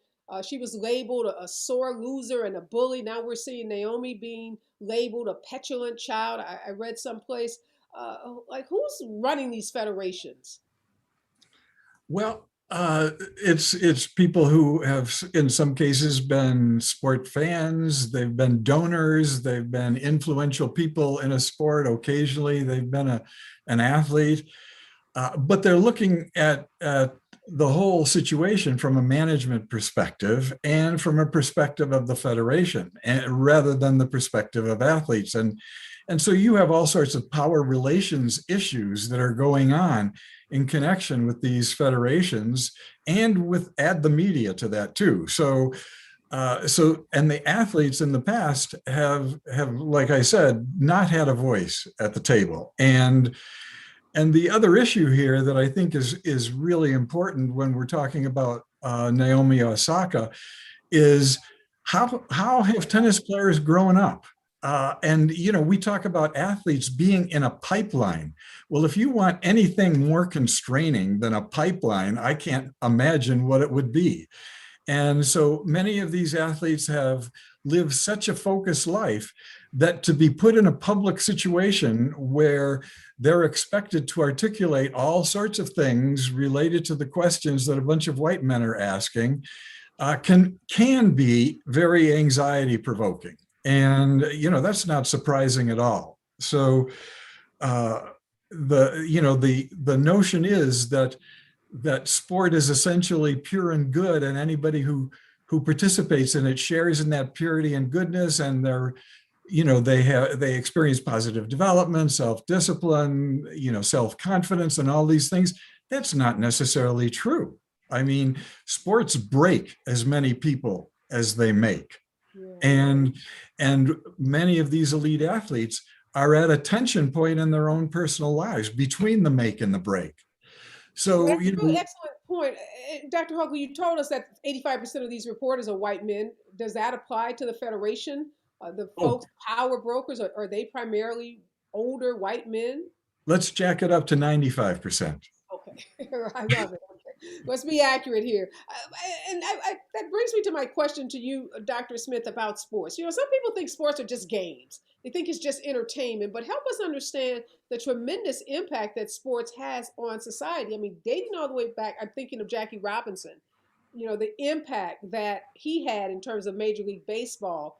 She was labeled a sore loser and a bully. Now we're seeing Naomi being labeled a petulant child. I read someplace. Who's running these federations? well, it's people who have, in some cases, been sport fans. They've been donors. They've been influential people in a sport. Occasionally, they've been an athlete. But they're looking at the whole situation from a management perspective and from a perspective of the federation, rather than the perspective of athletes. And so you have all sorts of power relations issues that are going on in connection with these federations, and add the media to that too. So and the athletes in the past have, like I said, not had a voice at the table. And the other issue here that I think is really important when we're talking about Naomi Osaka is how have tennis players grown up? And we talk about athletes being in a pipeline. Well, if you want anything more constraining than a pipeline, I can't imagine what it would be. And so many of these athletes have lived such a focused life that to be put in a public situation where they're expected to articulate all sorts of things related to the questions that a bunch of white men are asking can be very anxiety provoking. And, that's not surprising at all. So the notion is that sport is essentially pure and good, and anybody who participates in it shares in that purity and goodness, and they experience positive development, self-discipline, self-confidence, and all these things. That's not necessarily true. I mean, sports break as many people as they make. Yeah. And many of these elite athletes are at a tension point in their own personal lives between the make and the break. So, that's a really excellent point. Dr. Coakley, you told us that 85% of these reporters are white men. Does that apply to the Federation? The Oh, folks, power brokers, are they primarily older white men? let's jack it up to 95%. Okay, I love it. Okay, let's be accurate here. That brings me to my question to you, Dr. Smith, about sports. You know, some people think sports are just games. They think it's just entertainment, but help us understand the tremendous impact that sports has on society. I mean, dating all the way back, I'm thinking of Jackie Robinson, you know, the impact that he had in terms of Major League Baseball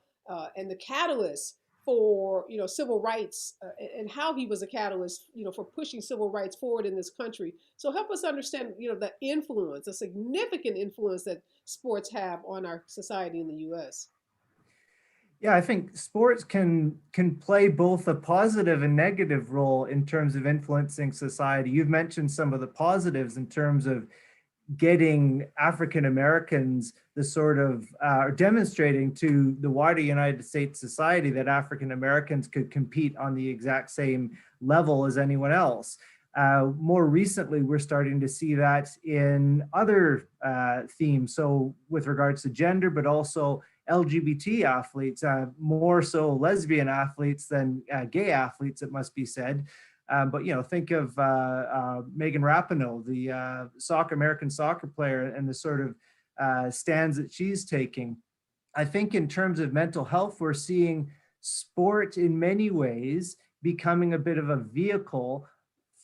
and the catalyst for, you know, civil rights and how he was a catalyst, you know, for pushing civil rights forward in this country. So help us understand, you know, the influence, the significant influence that sports have on our society in the U.S. Yeah, I think sports can play both a positive and negative role in terms of influencing society. You've mentioned some of the positives in terms of getting African Americans the sort of demonstrating to the wider United States society that African Americans could compete on the exact same level as anyone else. More recently, we're starting to see that in other themes. So with regards to gender, but also LGBT athletes, more so lesbian athletes than gay athletes, it must be said. But, you know, think of Megan Rapinoe, the American soccer player, and the sort of stands that she's taking. I think in terms of mental health, we're seeing sport in many ways becoming a bit of a vehicle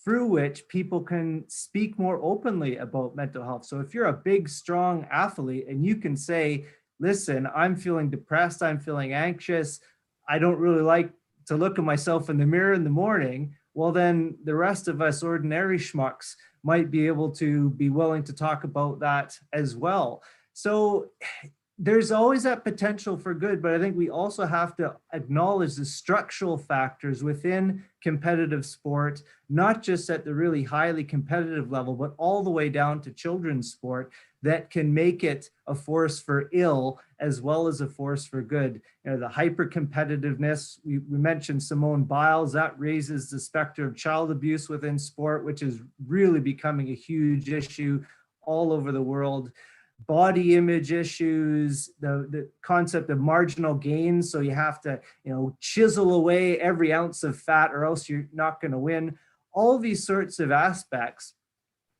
through which people can speak more openly about mental health. So if you're a big, strong athlete and you can say, listen, I'm feeling depressed, I'm feeling anxious, I don't really like to look at myself in the mirror in the morning, well, then the rest of us ordinary schmucks might be able to be willing to talk about that as well. So there's always that potential for good, but I think we also have to acknowledge the structural factors within competitive sport, not just at the really highly competitive level, but all the way down to children's sport, that can make it a force for ill as well as a force for good. You know, the hyper competitiveness, we mentioned Simone Biles, that raises the specter of child abuse within sport, which is really becoming a huge issue all over the world. Body image issues, the concept of marginal gains. So you have to, you know, chisel away every ounce of fat or else you're not going to win. All these sorts of aspects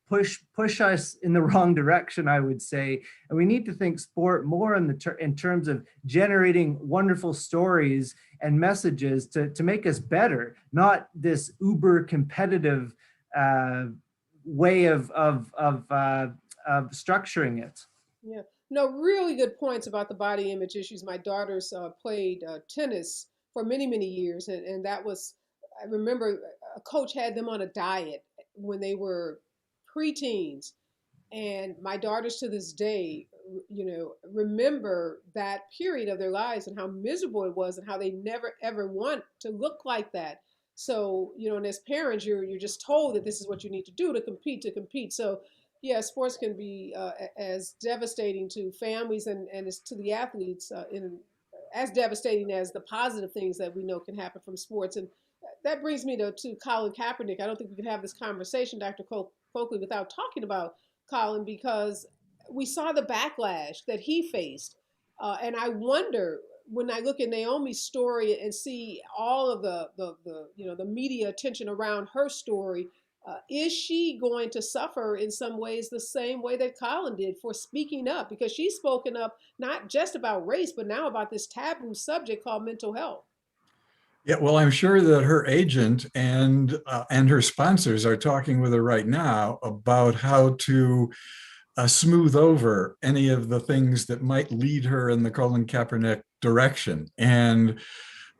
push us in the wrong direction, I would say. And we need to think sport more in terms of generating wonderful stories and messages to make us better, not this uber competitive way of structuring it. Yeah, no, really good points about the body image issues. My daughters played tennis for many, many years. And that was, I remember a coach had them on a diet when they were preteens. And my daughters to this day, you know, remember that period of their lives and how miserable it was and how they never, ever want to look like that. So, you know, and as parents, you're just told that this is what you need to do to compete. So, yeah, sports can be as devastating to families and as to the athletes, as devastating as the positive things that we know can happen from sports. And that brings me to Colin Kaepernick. I don't think we could have this conversation, Dr. Coakley, without talking about Colin, because we saw the backlash that he faced. And I wonder, when I look at Naomi's story and see all of the media attention around her story, is she going to suffer in some ways the same way that Colin did for speaking up? Because she's spoken up not just about race, but now about this taboo subject called mental health. Yeah, well, I'm sure that her agent and her sponsors are talking with her right now about how to smooth over any of the things that might lead her in the Colin Kaepernick direction. And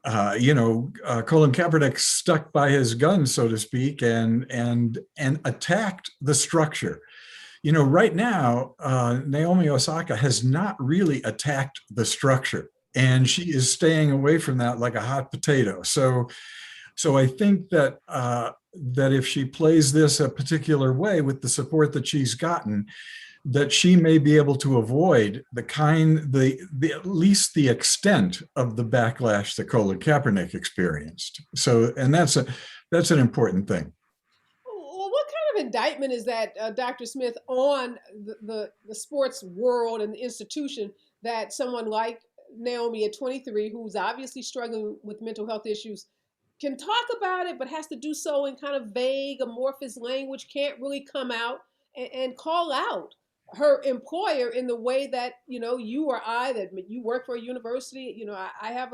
Colin Kaepernick stuck by his guns, so to speak, and attacked the structure. You know, right now, Naomi Osaka has not really attacked the structure, and she is staying away from that like a hot potato. So I think that that if she plays this a particular way with the support that she's gotten, that she may be able to avoid the at least the extent of the backlash that Colin Kaepernick experienced. So, and that's an important thing. Well, what kind indictment is that, Dr. Smith, on the sports world and the institution, that someone like Naomi at 23, who's obviously struggling with mental health issues, can talk about it, but has to do so in kind of vague, amorphous language, can't really come out and call out her employer in the way that, you or I, that you work for a university, I have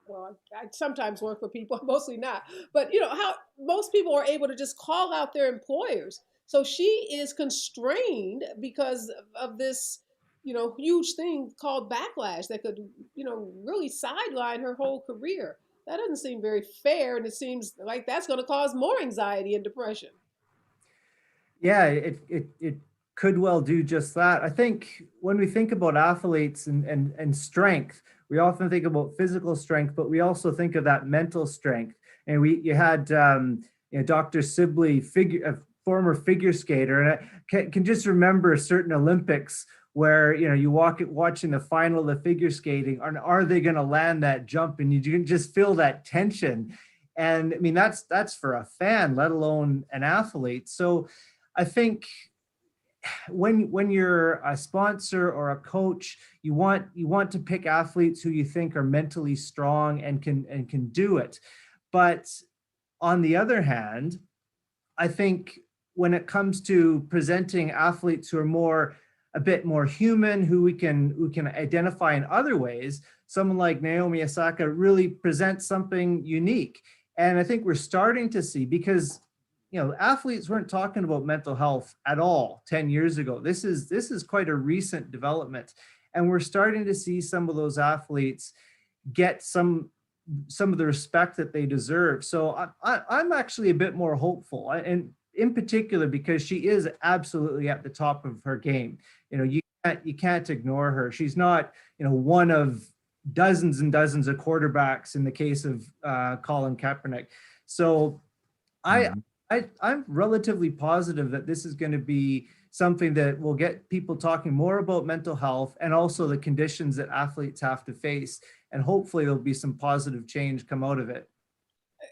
well, I sometimes work for people, mostly not, but how most people are able to just call out their employers. So she is constrained because of this, huge thing called backlash that could, really sideline her whole career. That doesn't seem very fair, and it seems like that's going to cause more anxiety and depression. Yeah, it could well do just that. I think when we think about athletes and strength, we often think about physical strength, but we also think of that mental strength. And you had Dr. Sibly, a former figure skater, and I can just remember certain Olympics where you watching the final of figure skating, are they going to land that jump, and you can just feel that tension. And I mean that's for a fan, let alone an athlete. So I think when you're a sponsor or a coach, you want to pick athletes who you think are mentally strong and can do it. But on the other hand, I think when it comes to presenting athletes who are a bit more human, who can identify in other ways, someone like Naomi Osaka really presents something unique. And I think we're starting to see, because athletes weren't talking about mental health at all 10 years ago. This is quite a recent development. And we're starting to see some of those athletes get some of the respect that they deserve. So I'm actually a bit more hopeful, and in particular because she is absolutely at the top of her game. You can't ignore her. She's not one of dozens and dozens of quarterbacks in the case of Colin Kaepernick. So I'm relatively positive that this is going to be something that will get people talking more about mental health and also the conditions that athletes have to face. And hopefully there'll be some positive change come out of it.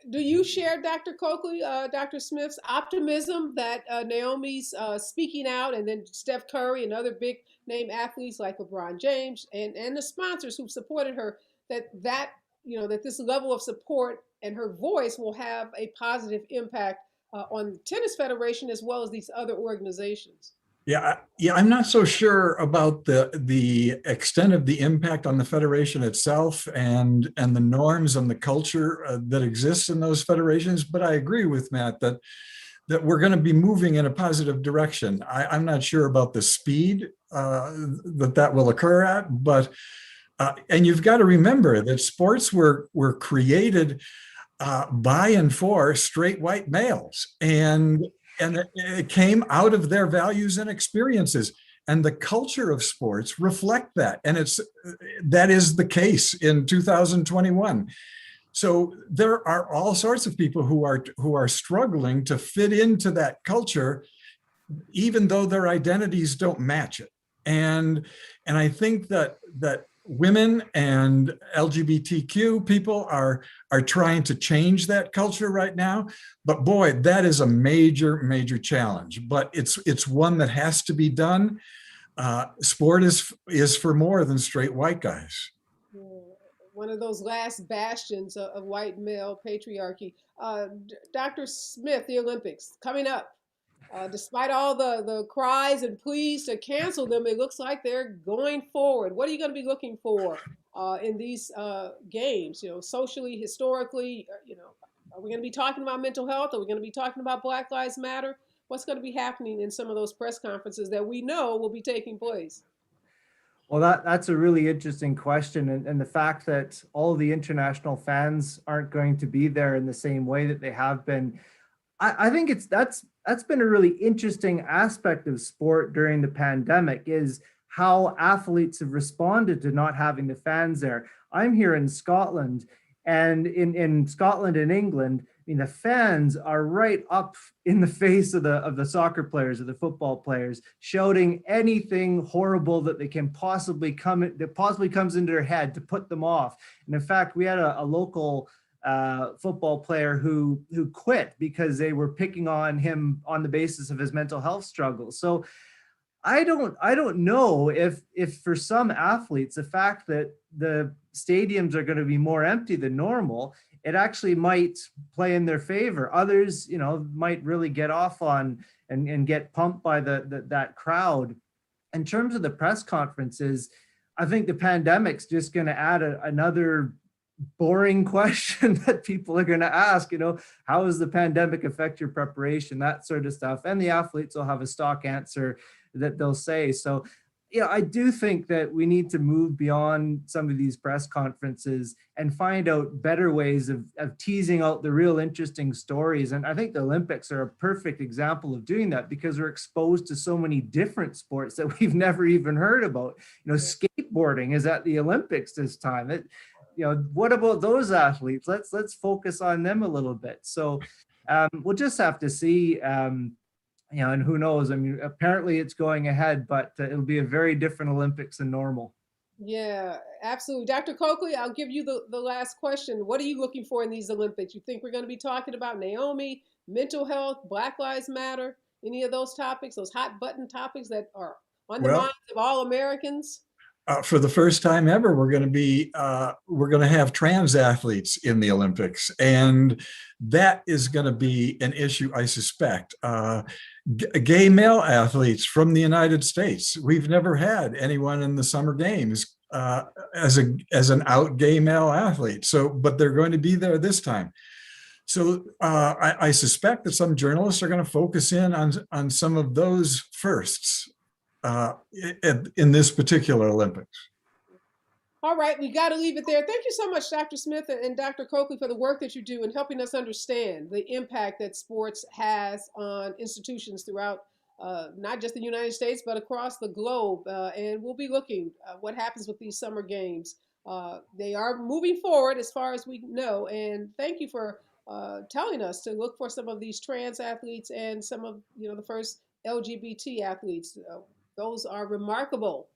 Do you share Dr. Coakley, Dr. Smith's optimism that Naomi's speaking out, and then Steph Curry and other big name athletes like LeBron James and the sponsors who've supported her, that this level of support and her voice will have a positive impact on the Tennis Federation as well as these other organizations? Yeah, I'm not so sure about the extent of the impact on the federation itself and the norms and the culture that exists in those federations. But I agree with Matt that we're going to be moving in a positive direction. I'm not sure about the speed that will occur at, but and you've got to remember that sports were created by and for straight white males, and it came out of their values and experiences, and the culture of sports reflect that, and that is the case in 2021. So there are all sorts of people who are struggling to fit into that culture, even though their identities don't match it. And I think that women and LGBTQ people are trying to change that culture right now. But boy, that is a major, major challenge. But it's one that has to be done. Sport is for more than straight white guys. One of those last bastions of white male patriarchy. Dr. Smith, the Olympics coming up. Despite all the cries and pleas to cancel them, it looks like they're going forward. What are you going to be looking for in these games? Socially, historically, are we going to be talking about mental health? Are we going to be talking about Black Lives Matter? What's going to be happening in some of those press conferences that we know will be taking place? Well, that's a really interesting question. And the fact that all the international fans aren't going to be there in the same way that they have been, I think that's been a really interesting aspect of sport during the pandemic, is how athletes have responded to not having the fans there. I'm here in Scotland, and in Scotland and England, I mean, the fans are right up in the face of the soccer players, of the football players, shouting anything horrible that possibly comes into their head to put them off. And in fact, we had a local football player who quit because they were picking on him on the basis of his mental health struggles. So I don't know if for some athletes, the fact that the stadiums are going to be more empty than normal, it actually might play in their favor. Others, might really get off on and get pumped by that crowd. In terms of the press conferences, I think the pandemic's just going to add another boring question that people are going to ask, how does the pandemic affect your preparation, that sort of stuff. And the athletes will have a stock answer that they'll say. So, I do think that we need to move beyond some of these press conferences and find out better ways of teasing out the real interesting stories. And I think the Olympics are a perfect example of doing that, because we're exposed to so many different sports that we've never even heard about. Skateboarding is at the Olympics this time. What about those athletes? Let's focus on them a little bit. So we'll just have to see. And who knows? I mean, apparently it's going ahead, but it'll be a very different Olympics than normal. Yeah, absolutely. Dr. Coakley, I'll give you the last question. What are you looking for in these Olympics? You think we're going to be talking about Naomi, mental health, Black Lives Matter, any of those topics, those hot button topics that are on the minds of all Americans? For the first time ever, we're going to have trans athletes in the Olympics, and that is going to be an issue, I suspect. Gay male athletes from the United States. We've never had anyone in the Summer Games as an out gay male athlete. So, but they're going to be there this time. So I suspect that some journalists are going to focus in on some of those firsts in this particular Olympics. All right, we got to leave it there. Thank you so much, Dr. Smith and Dr. Coakley, for the work that you do in helping us understand the impact that sports has on institutions throughout not just the United States, but across the globe. And we'll be looking what happens with these summer games. They are moving forward as far as we know. And thank you for telling us to look for some of these trans athletes and some of the first LGBT athletes. Those are remarkable,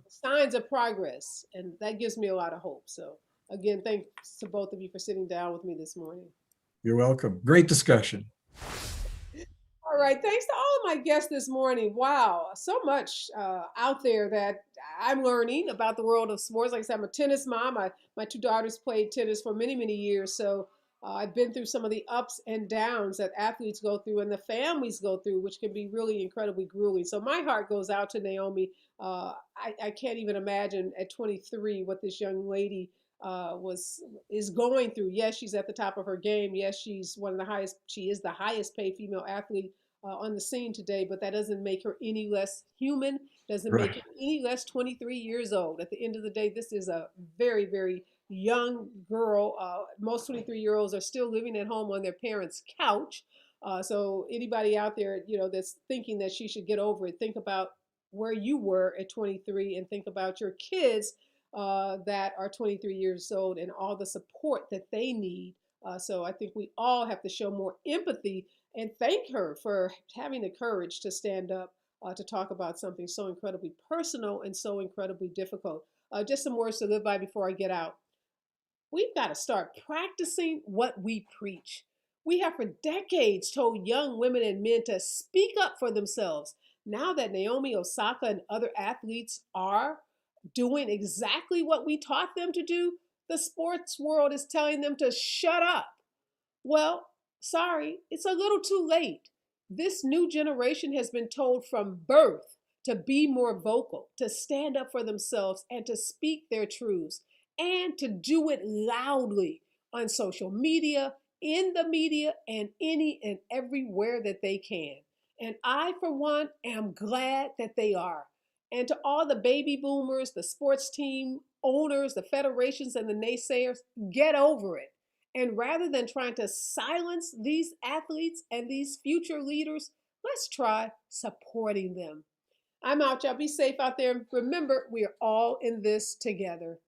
signs of progress, and that gives me a lot of hope. So again, thanks to both of you for sitting down with me this morning. You're welcome. Great discussion. All right, thanks to all of my guests this morning. Wow, so much out there that I'm learning about the world of sports. Like I said, I'm a tennis mom. My two daughters played tennis for many, many years, so I've been through some of the ups and downs that athletes go through and the families go through, which can be really incredibly grueling. So my heart goes out to Naomi. I can't even imagine at 23 what this young lady is going through. Yes, she's at the top of her game. Yes, she is the highest paid female athlete on the scene today, but that doesn't make her any less human, doesn't make her any less 23 years old. At the end of the day, this is a very, very young girl. Most 23-year-olds are still living at home on their parents' couch. So anybody out there, that's thinking that she should get over it, think about where you were at 23 and think about your kids that are 23 years old and all the support that they need. So I think we all have to show more empathy and thank her for having the courage to stand up to talk about something so incredibly personal and so incredibly difficult. Just some words to live by before I get out. We've got to start practicing what we preach. We have for decades told young women and men to speak up for themselves. Now that Naomi Osaka and other athletes are doing exactly what we taught them to do, the sports world is telling them to shut up. Well, sorry, it's a little too late. This new generation has been told from birth to be more vocal, to stand up for themselves and to speak their truths, and to do it loudly on social media, in the media, and any and everywhere that they can. And I, for one, am glad that they are. And to all the baby boomers, the sports team owners, the federations, and the naysayers, get over it. And rather than trying to silence these athletes and these future leaders, let's try supporting them. I'm out, y'all. Be safe out there. Remember, we are all in this together.